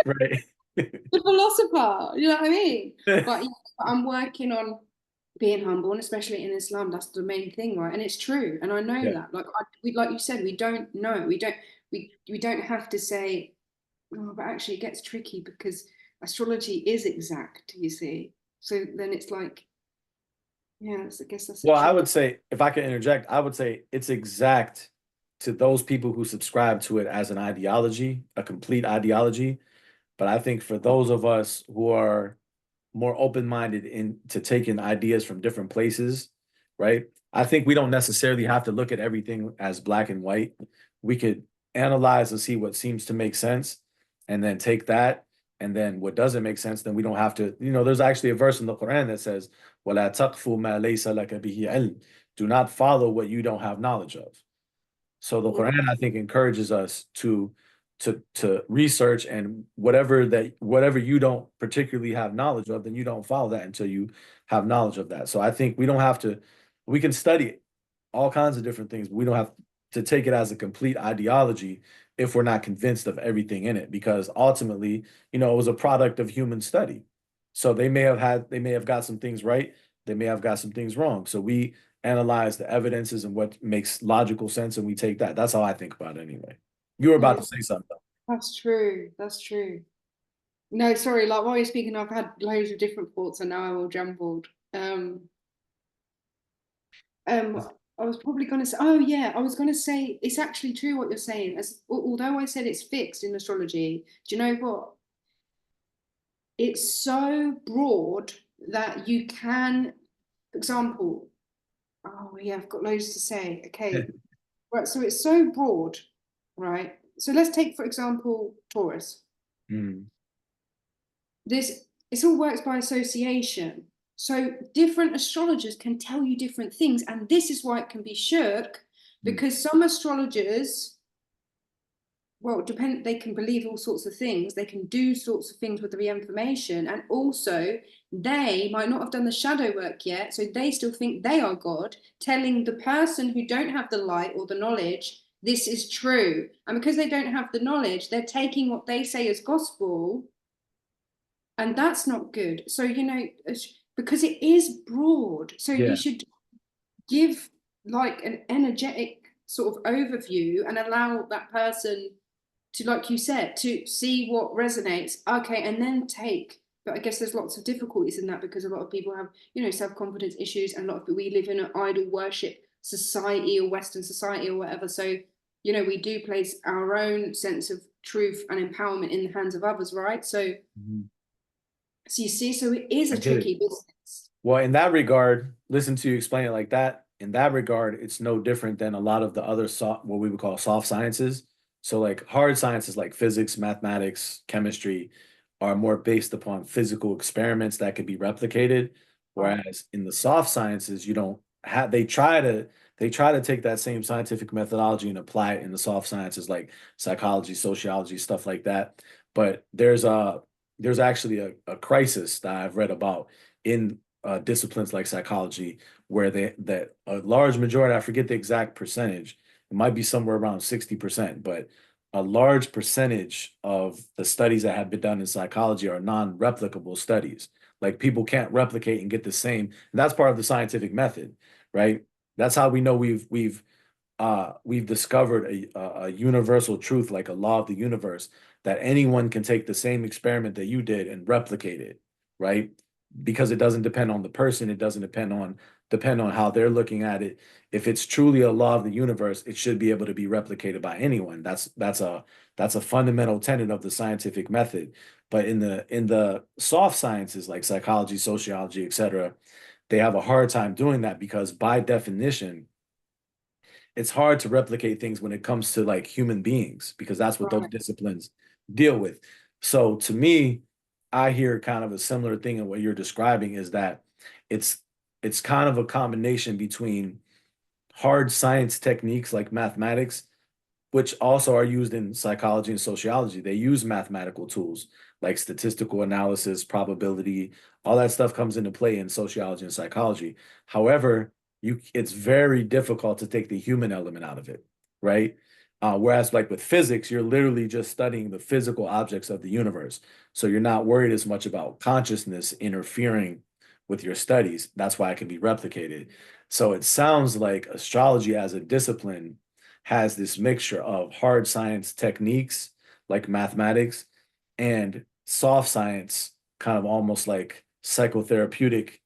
Right. The philosopher, you know what I mean? But yeah, I'm working on being humble, and especially in Islam, that's the main thing, right? And it's true, and I know Yeah. that. Like you said, we don't know. We don't have to say, oh, but actually, it gets tricky because astrology is exact. You see, so then it's like, yeah, I guess that's a Well, I would tricky. say, if I could interject, I would say it's exact to those people who subscribe to it as an ideology, a complete ideology. But I think for those of us who are more open-minded into taking ideas from different places, right? I think we don't necessarily have to look at everything as black and white. We could analyze and see what seems to make sense, and then take that. And then what doesn't make sense, then we don't have to, there's actually a verse in the Quran that says, وَلَا تَقْفُ مَا لَيْسَ لَكَ بِهِ عِلْمٍ. Do not follow what you don't have knowledge of. So the Quran, I think, encourages us to research, and whatever you don't particularly have knowledge of, then you don't follow that until you have knowledge of that. So I think we don't have to, we can study all kinds of different things, but we don't have to take it as a complete ideology if we're not convinced of everything in it, because ultimately, it was a product of human study. So they may have got some things right, they may have got some things wrong. So we analyze the evidences and what makes logical sense, and we take that. That's how I think about it anyway. You were about No, to say something. that's true. That's true. No, sorry, like while you're speaking, I've had loads of different thoughts and now I'm all jumbled. Um, I was probably going to say, oh yeah, I was going to say it's actually true what you're saying. As although I said it's fixed in astrology, do you know what? It's so broad that you can, for example, oh yeah, I've got loads to say. Okay, right. So it's so broad, right? So let's take, for example, Taurus. Mm, This It all works by association. So different astrologers can tell you different things, and this is why it can be shirk, mm. because some astrologers, well, depend they can believe all sorts of things, they can do sorts of things with the information, and also they might not have done the shadow work yet, so they still think they are God, telling the person who don't have the light or the knowledge this is true. And because they don't have the knowledge, they're taking what they say as gospel, and that's not good. So, because it is broad, so you Yeah, should give like an energetic sort of overview and allow that person to, like you said, to see what resonates. Okay, and then take. But I guess there's lots of difficulties in that because a lot of people have, self-confidence issues, and a lot of we live in an idol worship society or Western society or whatever. So, we do place our own sense of truth and empowerment in the hands of others, right? mhm. So you see, so it is I a get it. tricky business. Well, in that regard, listen to you explain it like that. In that regard, it's no different than a lot of the other soft, what we would call soft sciences. So, like hard sciences like physics, mathematics, chemistry are more based upon physical experiments that could be replicated. Right. Whereas in the soft sciences, you don't have, they try to take that same scientific methodology and apply it in the soft sciences like psychology, sociology, stuff like that. But there's actually a crisis that I've read about in disciplines like psychology, where that a large majority, I forget the exact percentage, it might be somewhere around 60%, but a large percentage of the studies that have been done in psychology are non-replicable studies. Like people can't replicate and get the same. And that's part of the scientific method, right? That's how we know we've discovered a universal truth, like a law of the universe, that anyone can take the same experiment that you did and replicate it, right? Because it doesn't depend on the person, it doesn't depend on how they're looking at it. If it's truly a law of the universe, it should be able to be replicated by anyone. That's a fundamental tenet of the scientific method. But in the soft sciences like psychology, sociology, etc., they have a hard time doing that because by definition, it's hard to replicate things when it comes to like human beings because that's what those Right. disciplines deal with. So to me, I hear kind of a similar thing in what you're describing is that it's it's kind of a combination between hard science techniques like mathematics, which also are used in psychology and sociology. They use mathematical tools like statistical analysis, probability, all that stuff comes into play in sociology and psychology. However, it's very difficult to take the human element out of it, right? Whereas like with physics, you're literally just studying the physical objects of the universe. So you're not worried as much about consciousness interfering with your studies. That's why it can be replicated. So it sounds like astrology as a discipline has this mixture of hard science techniques like mathematics and soft science, kind of almost like psychotherapeutic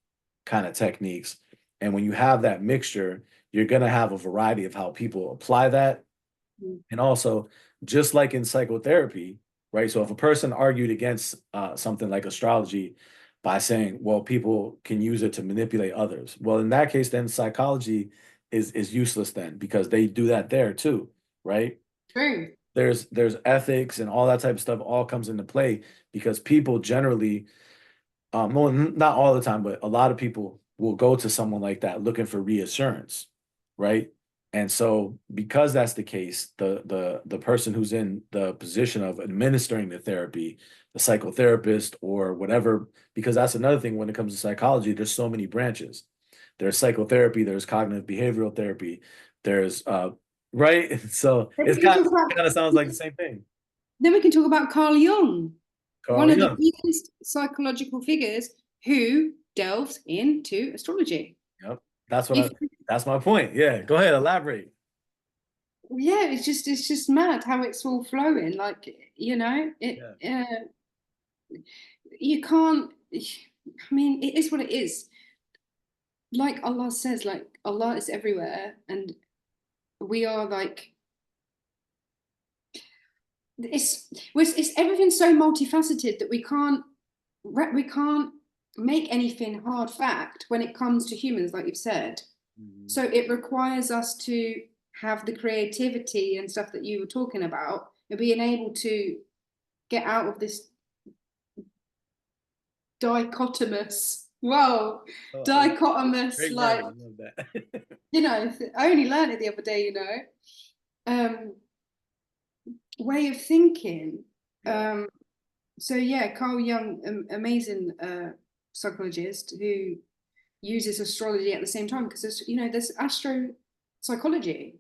kind of techniques. And when you have that mixture, you're going to have a variety of how people apply that. Mm. And also, just like in psychotherapy, right? So if a person argued against something like astrology by saying, well, people can use it to manipulate others. Well, in that case, then psychology is useless then because they do that there too, right? True. There's ethics and all that type of stuff all comes into play because people generally well, not all the time, but a lot of people will go to someone like that looking for reassurance, right? And so because that's the case, the person who's in the position of administering the therapy, the psychotherapist or whatever, because that's another thing when it comes to psychology, there's so many branches. There's psychotherapy, there's cognitive behavioral therapy, there's right? So Then it's we can kind talk of about kind of sounds like the same thing. then we can talk about Carl Jung, one Carl of the Jung. biggest psychological figures who delves into astrology. Yep. If That's my point. Yeah. Go ahead, elaborate. Yeah, it's just mad how it's all flowing. Like, Yeah. you can't. I mean, it is what it is. Like Allah says, like Allah is everywhere, and we are like it's everything's so multifaceted that we can't make anything hard fact when it comes to humans, like you've said. Mhm. So it requires us to have the creativity and stuff that you were talking about, and being able to get out of this dichotomous, whoa, Oh, dichotomous, great word. I like, love that. I only learned it the other day, um, way of thinking. Yeah. So yeah, Carl Jung, amazing psychologist who uses astrology at the same time, because there's astro psychology.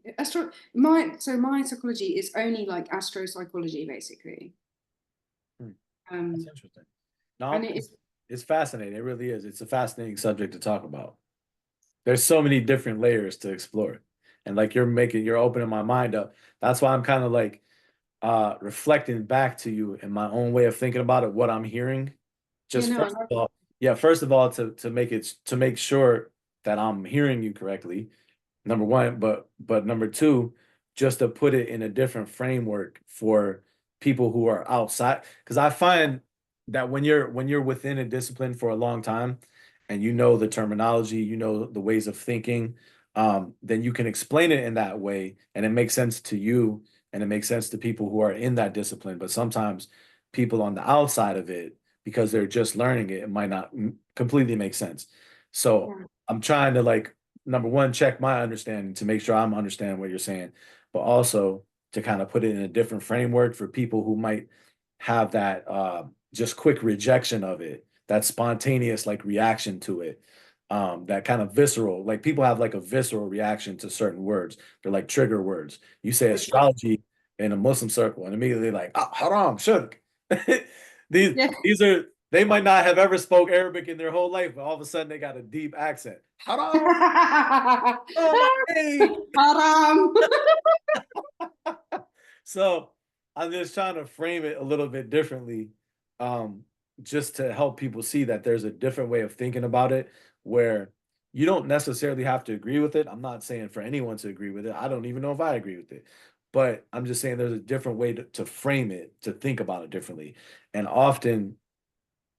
My psychology is only like astro psychology basically. Hmm. That's Um, interesting. No, and it it's fascinating. It really is. It's a fascinating subject to talk about. There's so many different layers to explore. And like you're opening my mind up. That's why I'm kind of like reflecting back to you in my own way of thinking about it, what I'm hearing. Just I first love of all, yeah, first of all, to make sure that I'm hearing you correctly, number one, but number two, just to put it in a different framework for people who are outside. Because I find that when you're within a discipline for a long time and you know the terminology, you know the ways of thinking, then you can explain it in that way and it makes sense to you and it makes sense to people who are in that discipline. But sometimes people on the outside of it, because they're just learning it, it might not completely make sense. So yeah. I'm trying to like number one, check my understanding to make sure I'm understanding what you're saying, but also to kind of put it in a different framework for people who might have that just quick rejection of it, that spontaneous like reaction to it, that kind of visceral, like people have like a visceral reaction to certain words. They're like trigger words. You say astrology in a Muslim circle, and immediately like, ah, haram, shirk. these Yeah. these are they might not have ever spoke Arabic in their whole life, but all of a sudden they got a deep accent. Haram. Oh my day. Haram. So I'm just trying to frame it a little bit differently, um, just to help people see that there's a different way of thinking about it where you don't necessarily have to agree with it. I'm not saying for anyone to agree with it. I don't even know if I agree with it. But I'm just saying there's a different way to frame it, to think about it differently. And often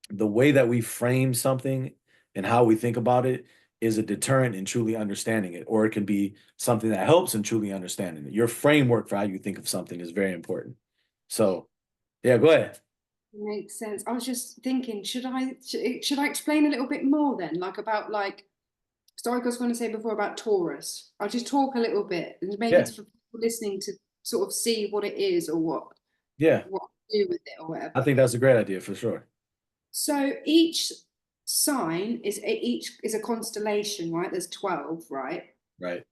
the way that we frame something and how we think about it is a deterrent in truly understanding it, or it can be something that helps in truly understanding it. Your framework for how you think of something is very important. So, yeah, go ahead. Makes sense. I was just thinking, should I explain a little bit more then, like about like, so I was going to say before about Taurus. I'll just talk a little bit, and maybe Yeah, for people listening to sort of see what it is or yeah. what to do with it or I whatever. think that's a great idea for sure. So each sign is a constellation, right? There's 12, right? Right.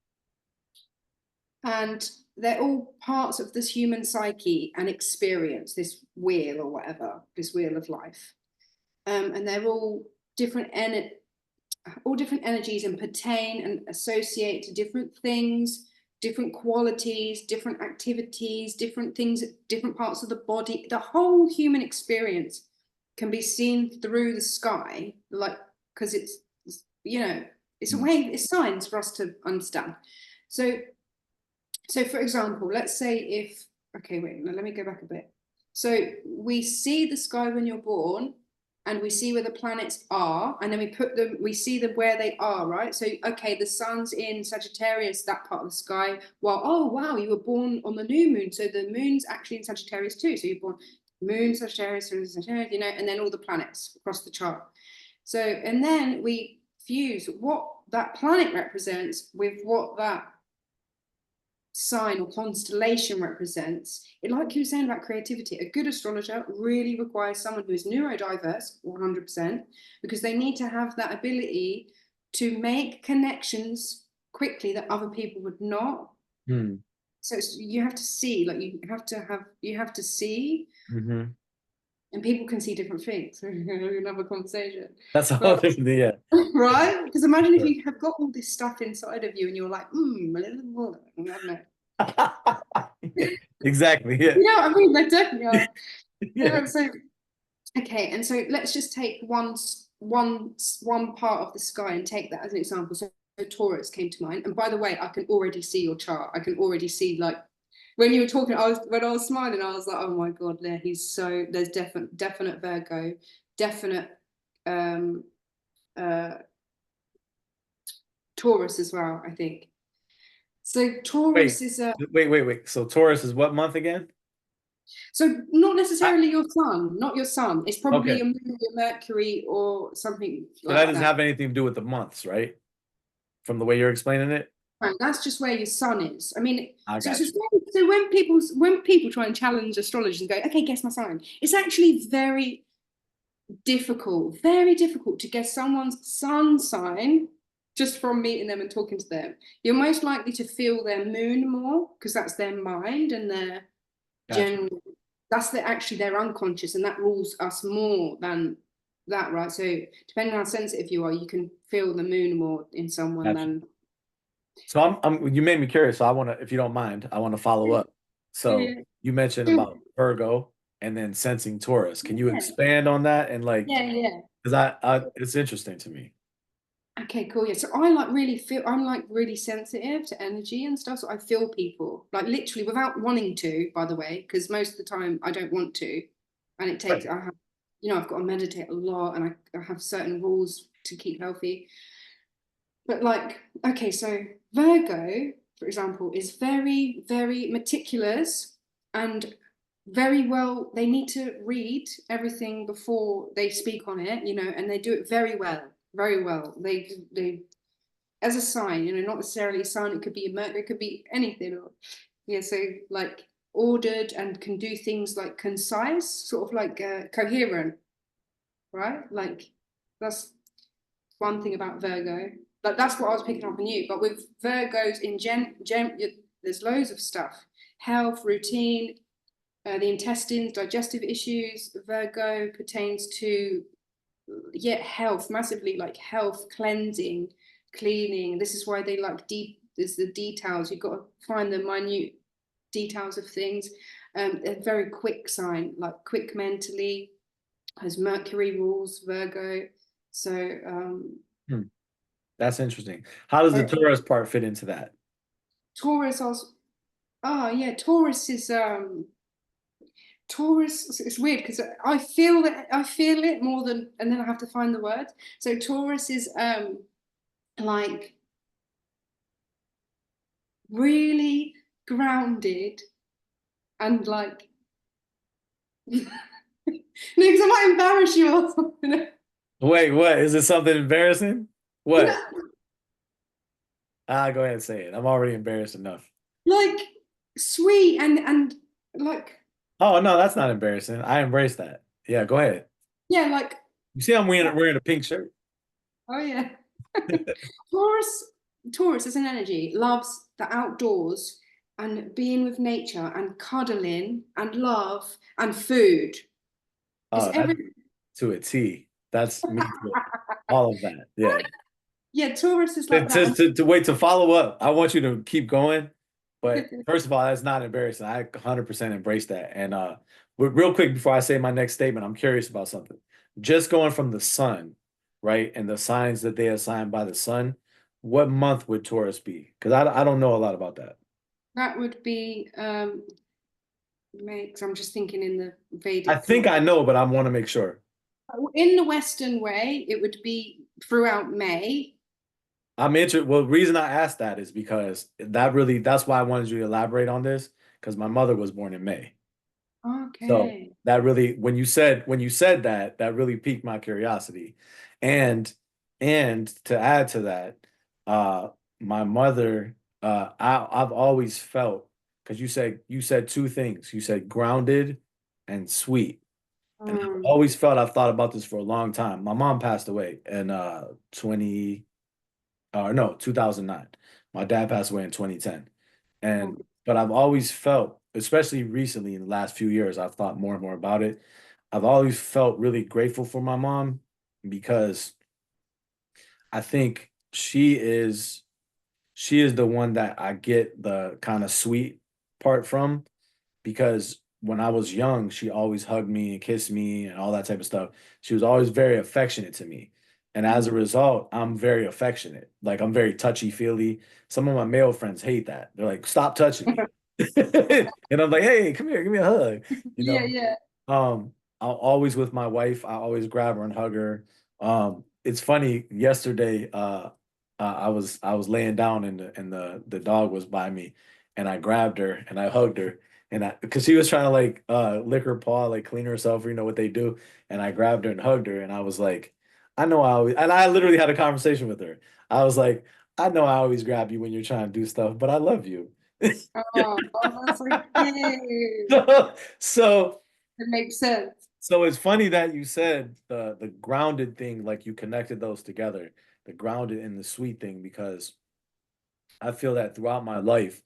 And they're all parts of this human psyche and experience, this wheel or whatever, this wheel of life. And they're all different energies, and pertain and associate to different things, different qualities, different activities, different things, different parts of the body. The whole human experience can be seen through the sky, like, because it's a Mm. way, it's signs for us to understand. So so for example, let's say if, okay, wait, no, let me go back a bit. So we see the sky when you're born, and we see where the planets are, and then we see them where they are, right? So, okay, the sun's in Sagittarius, that part of the sky. Well, oh, wow, you were born on the new moon. So the moon's actually in Sagittarius too. So you're born moon, Sagittarius, and then all the planets across the chart. So, and then we fuse what that planet represents with what that sign or constellation represents it. Like you were saying about creativity, a good astrologer really requires someone who is neurodiverse 100%, because they need to have that ability to make connections quickly that other people would not. Hmm. So you have to see, like you have to see, Hmm. and people can see different things. Another conversation. That's a whole But different thing. Yeah. right, because imagine if Sure. you have got all this stuff inside of you and you're like, I don't know. Exactly. Yeah. You know what I mean? They definitely are. Yeah. So Okay, and so let's just take one part of the sky and take that as an example. So Taurus came to mind. And by the way, I can already see your chart. I can already see like when you were talking, when I was smiling, I was like, oh my God, there there's definite Virgo, definite um uh Taurus as well, I think. So Wait, Taurus is a wait. So Taurus is what month again? so not I, necessarily your sun, not your sun. It's probably okay. your moon, your Mercury, or something So that like doesn't that. have anything to do with the months, right? From the way you're explaining it? Right, that's just where your sun is. I mean, I so, so, got you. so when people try and challenge astrology and go, okay, guess my sign, it's actually very difficult to guess someone's sun sign just from meeting them and talking to them. You're most likely to feel their moon more because that's their mind and their Got you. general. That's actually their unconscious, and that rules us more than that, right? So depending on how sensitive you are, you can feel the moon more in someone Got you. than. So you made me curious. So I want to, if you don't mind, I want to follow up. So Yeah, you mentioned yeah, about Virgo and then sensing Taurus. Can you yeah, expand on that? And like, yeah, yeah. because it's interesting to me. Okay, cool. Yeah. So I like really feel I'm like really sensitive to energy and stuff. So I feel people like literally without wanting to, by the way, because most of the time I don't want to. And it takes Right. I have I've got to meditate a lot and I have certain rules to keep healthy. But like, okay, so Virgo, for example, is very, very meticulous and very well, they need to read everything before they speak on it, and they do it very well, very well. They as a sign, not necessarily a sign, it could be a Mercury, it could be anything. Or yeah, so like ordered and can do things like concise, sort of like coherent, right? Like that's one thing about Virgo. Like that's what I was picking up on you. But with Virgos in there's loads of stuff: health, routine, the intestines, digestive issues. Virgo pertains to health massively, like health, cleansing, cleaning. This is why they like deep. There's the details. You've got to find the minute details of things. A very quick sign, like quick mentally, has Mercury rules Virgo. So Hmm. That's interesting. How does the Taurus part fit into that? Taurus also. Oh yeah, Taurus is Taurus. It's weird because I feel it more than, and then I have to find the words. So Taurus is like really grounded and like no, because I might embarrass you or something. Wait, what? Is it something embarrassing? What? No, Go ahead and say it. I'm already embarrassed enough. like sweet and like Oh no, that's not embarrassing. I embrace that. Yeah, go ahead. yeah, like You see, I'm wearing a pink shirt. oh yeah. Taurus, Taurus as an energy loves the outdoors and being with nature and cuddling and love and food. It's Oh, that's every to a T. That's me too. All of that. Yeah. yeah, Taurus is To, like that. to wait to follow up, I want you to keep going. But first of all, that's not embarrassing. I 100% embrace that. And real quick before I say my next statement, I'm curious about something. Just going from the sun, right, and the signs that they assign by the sun, what month would Taurus be? Because I don't know a lot about that. That would be makes I'm just thinking in the I Vedic think calendar. I know, but I want to make sure. In the Western way, it would be throughout May. I'm interested. Well, the reason I asked that is because that's why I wanted you to elaborate on this, because my mother was born in May. So Okay. that really, when you said that, that really piqued my curiosity. And to add to that, uh my mother, I've always felt, because you said two things. You said grounded and sweet. And I've Um, always felt, I've thought about this for a long time. My mom passed away in 20 no, 2009. My dad passed away in 2010. And okay. but I've always felt, especially recently in the last few years, I've thought more and more about it. I've always felt really grateful for my mom because I think she is the one that I get the kind of sweet part from, because when I was young, she always hugged me and kissed me and all that type of stuff. She was always very affectionate to me. And as a result, I'm very affectionate. Like I'm very touchy-feely. Some of my male friends hate that. They're like, stop touching me. And I'm like, hey, come here, give me a hug. You Yeah, know, yeah. I'll always with my wife, I always grab her and hug her. It's funny, yesterday, I was laying down and the dog was by me and I grabbed her and I hugged her and I because she was trying to like lick her paw, like clean herself, you know what they do. And I grabbed her and hugged her and I was like, I know I always and I literally had a conversation with her. I was like, I know I always grab you when you're trying to do stuff, but I love you. Oh, that's so cute. So It makes sense. so it's funny that you said the grounded thing, like you connected those together, the grounded and the sweet thing, because I feel that throughout my life,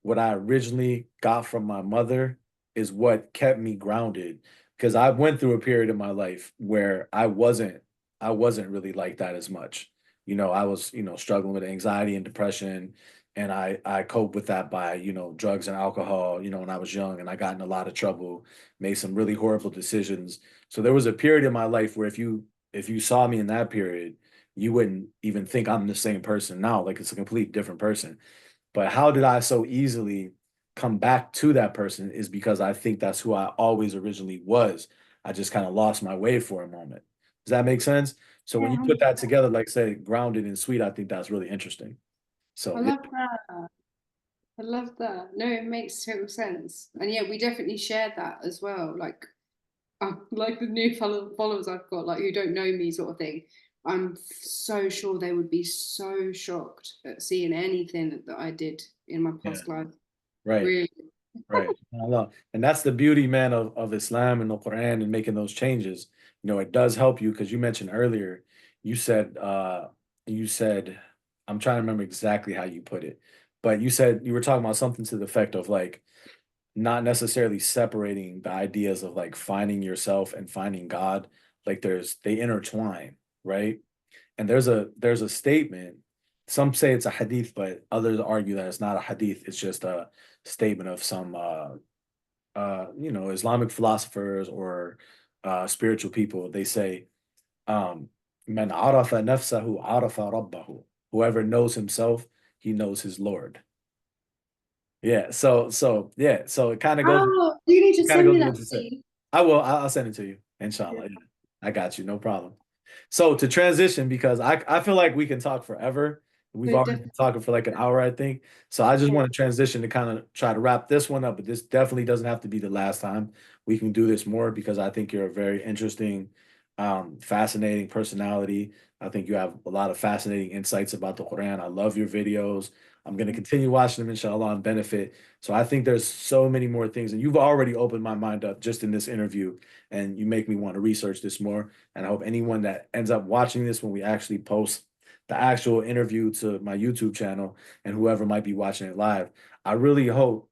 what I originally got from my mother is what kept me grounded. Because I went through a period in my life where I wasn't really like that as much. I was, struggling with anxiety and depression, and I coped with that by, drugs and alcohol, when I was young, and I got in a lot of trouble, made some really horrible decisions. So there was a period in my life where if you saw me in that period, you wouldn't even think I'm the same person now. Like it's a complete different person. But how did I so easily come back to that person is because I think that's who I always originally was. I just kind of lost my way for a moment. Does that make sense? So Yeah, when you put that together, like say grounded and sweet, I think that's really interesting. I So yeah, love that. I love that. No, it makes total sense. And yeah, we definitely shared that as well. Like the new followers I've got, like who don't know me, sort of thing. I'm so sure they would be so shocked at seeing anything that I did in my yeah, past life. right. Really. Right. I know. And that's the beauty, man, of Islam and the Quran and making those changes. It does help you because you mentioned earlier, you said, you said, I'm trying to remember exactly how you put it, but you said you were talking about something to the effect of like not necessarily separating the ideas of like finding yourself and finding God. Like they intertwine, right? And there's a statement. Some say it's a hadith, but others argue that it's not a hadith. It's just a statement of some Islamic philosophers or spiritual people. They say, "Man arafa nafsahu arafa rabbahu." Whoever knows himself, he knows his Lord. Yeah. So it kind of goes. Oh, you need to It kind of send goes me with that, what you said. please. I will. I'll send it to you, Yeah. inshallah. Yeah, I got you. No problem. So to transition, because I feel like we can talk forever. We've So already been definitely. talking for like an hour, I think. So I just Yeah. want to transition to kind of try to wrap this one up, but this definitely doesn't have to be the last time. We can do this more because I think you're a very interesting, fascinating personality. I think you have a lot of fascinating insights about the Quran. I love your videos. I'm going to continue watching them, inshallah, and benefit. So I think there's so many more things, and you've already opened my mind up just in this interview, and you make me want to research this more. And I hope anyone that ends up watching this when we actually post the actual interview to my YouTube channel and whoever might be watching it live, I really hope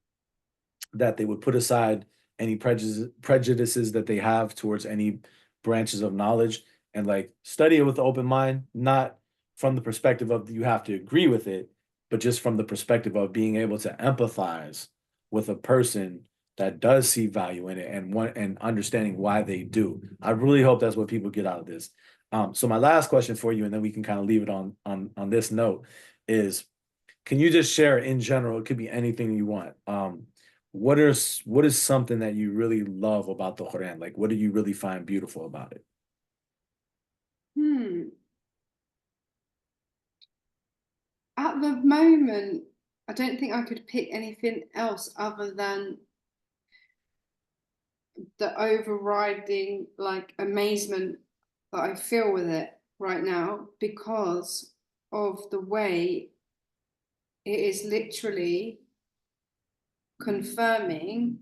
that they would put aside any prejudices that they have towards any branches of knowledge and like study it with an open mind, not from the perspective of you have to agree with it, but just from the perspective of being able to empathize with a person that does see value in it and understanding why they do. I really hope that's what people get out of this. So my last question for you, and then we can kind of leave it on this note, is can you just share in general? It could be anything you want. What is something that you really love about the Quran? Like, what do you really find beautiful about it? Hmm. At the moment, I don't think I could pick anything else other than the overriding like amazement that I feel with it right now because of the way it is literally confirming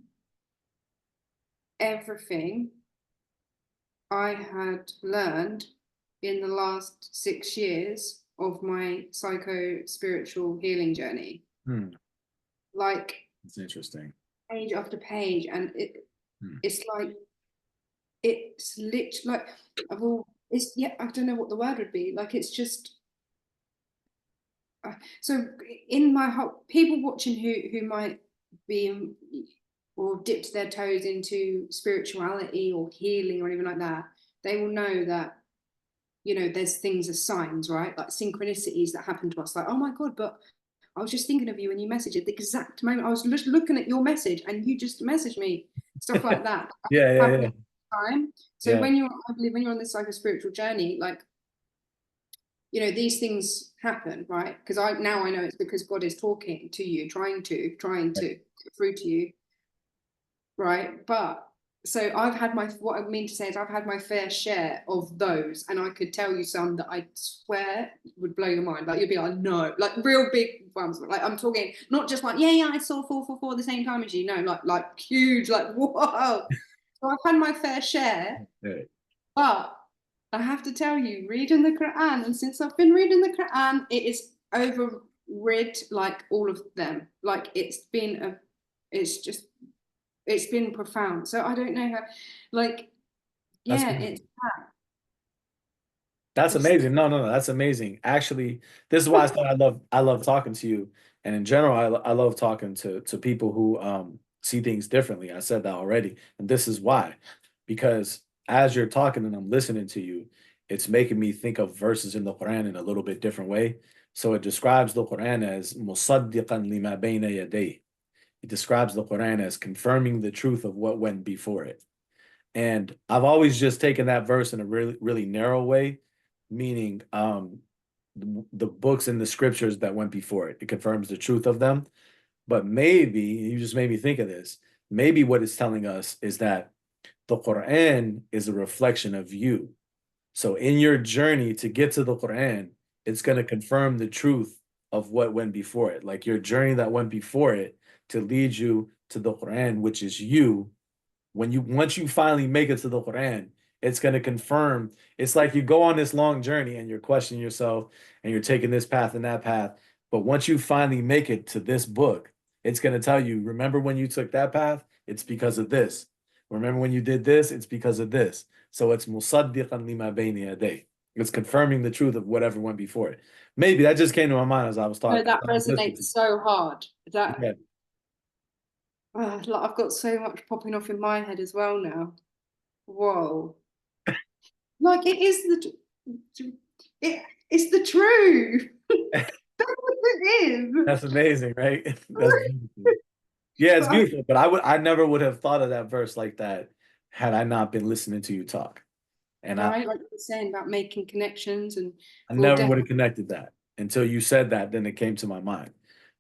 everything I had learned in the last 6 years of my psycho spiritual healing journey. Hmm, Like that's interesting. page after page, and Hmm, it's like it's literally like I've all it's yeah, I don't know what the word would be. Like it's just so in my whole people watching who might be or dipped their toes into spirituality or healing or anything like that, they will know that, you know, there's things as signs, right? Like synchronicities that happen to us, like, oh my God, but I was just thinking of you when you messaged at the exact moment. I was just looking at your message and you just messaged me. Stuff like that Yeah, yeah, happening yeah, all the time. So yeah. when you're, I believe, when you're on this like a spiritual journey, like, you know, these things happen, right? Because I now I know it's because God is talking to you, trying Right. to get through to you, right? But so I've had my, what I mean to say is I've had my fair share of those, and I could tell you some that I swear would blow your mind. Like you'd be like, no, like real big ones. Like I'm talking not just like, yeah, I saw 444 at the same time as you. No, like huge, like whoa. So I've had my fair share, Right. but I have to tell you, reading the Quran, and since I've been reading the Quran, it is overrid like all of them. Like it's just it's been profound. So I don't know how, like, That's yeah, good. it's That's just amazing. No, no, no, that's amazing. Actually, this is why I said I love talking to you. And in general, I love talking to people who see things differently. I said that already. And this is why. Because as you're talking and I'm listening to you, it's making me think of verses in the Quran in a little bit different way. So it describes the Quran as musaddiqan lima bayna yadayh. It describes the Quran as confirming the truth of what went before it. And I've always just taken that verse in a really, really narrow way, meaning the books and the scriptures that went before it. It confirms the truth of them. But maybe, you just made me think of this, maybe what it's telling us is that the Quran is a reflection of you. So in your journey to get to the Quran, it's going to confirm the truth of what went before it. Like your journey that went before it to lead you to the Quran, which is you, when you once you finally make it to the Quran, it's going to confirm. It's like you go on this long journey and you're questioning yourself and you're taking this path and that path. But once you finally make it to this book, it's going to tell you, remember when you took that path? It's because of this. Remember when you did this? It's because of this. So it's musaddiqan lima bayni yaday. It's confirming the truth of whatever went before it. Maybe that just came to my mind as I was no, talking. that I was listening resonates to so hard. you. That Yeah, like I've got so much popping off in my head as well now. Whoa, like it is it it's the truth. That's what it is. that's amazing, right? That's beautiful. Yeah, it's But beautiful, but I never would have thought of that verse like that had I not been listening to you talk. And right, like you were saying about making connections, and I we'll never would definitely have connected that until you said that, then it came to my mind.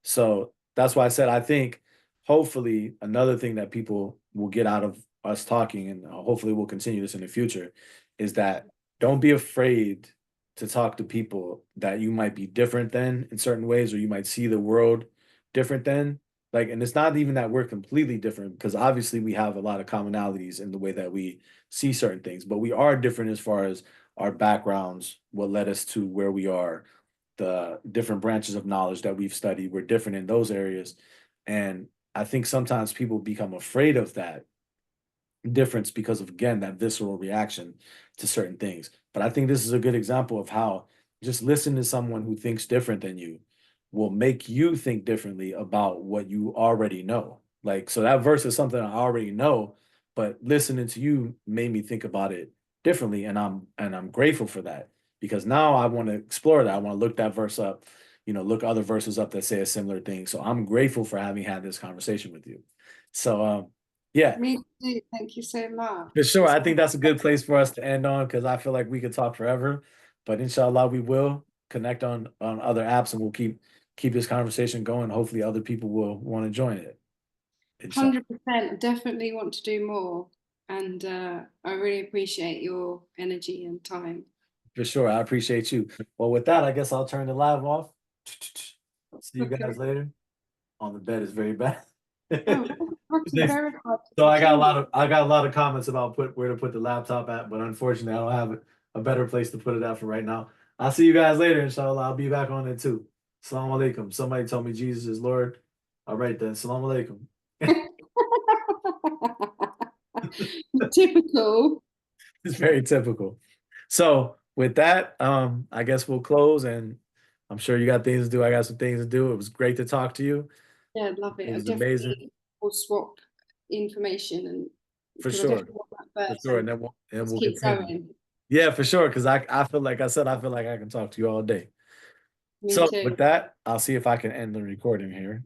So that's why I said I think hopefully another thing that people will get out of us talking, and hopefully we'll continue this in the future, is that don't be afraid to talk to people that you might be different than in certain ways, or you might see the world different than. Like, and it's not even that we're completely different, because obviously we have a lot of commonalities in the way that we see certain things, but we are different as far as our backgrounds, what led us to where we are, the different branches of knowledge that we've studied. We're different in those areas. And I think sometimes people become afraid of that difference because of, again, that visceral reaction to certain things. But I think this is a good example of how just listen to someone who thinks different than you will make you think differently about what you already know. Like, so that verse is something I already know, but listening to you made me think about it differently. And I'm grateful for that, because now I want to explore that. I want to look that verse up, look other verses up that say a similar thing. So I'm grateful for having had this conversation with you. So yeah. me too. Thank you so For much. sure. I think that's a good place for us to end on, because I feel like we could talk forever. But inshallah, we will connect on other apps, and we'll keep this conversation going. Hopefully other people will want to join it. Inshallah. 100%. Definitely want to do more. And I really appreciate your energy and time. For sure. I appreciate you. Well, with that, I guess I'll turn the live off. See you guys Okay. later. On the bed is very bad. Oh, working very hard So to I got a kill you. lot of I got a lot of comments about where to put the laptop at, but unfortunately I don't have a better place to put it at for right now. I'll see you guys later, inshallah. I'll be back on it too. Assalamu alaikum. Somebody told me Jesus is Lord. All right then. Assalamu alaikum. Typical. It's very typical. So with that, I guess we'll close, and I'm sure you got things to do. I got some things to do. It was great to talk to you. Yeah, love It it. I was amazing. definitely will swap. information, and For because I sure, definitely want that for first, sure, and and then let's we'll keep continue. going. Yeah, for sure, because I feel like I said, I feel like I can talk to you all day. Me So too. with that, I'll see if I can end the recording here.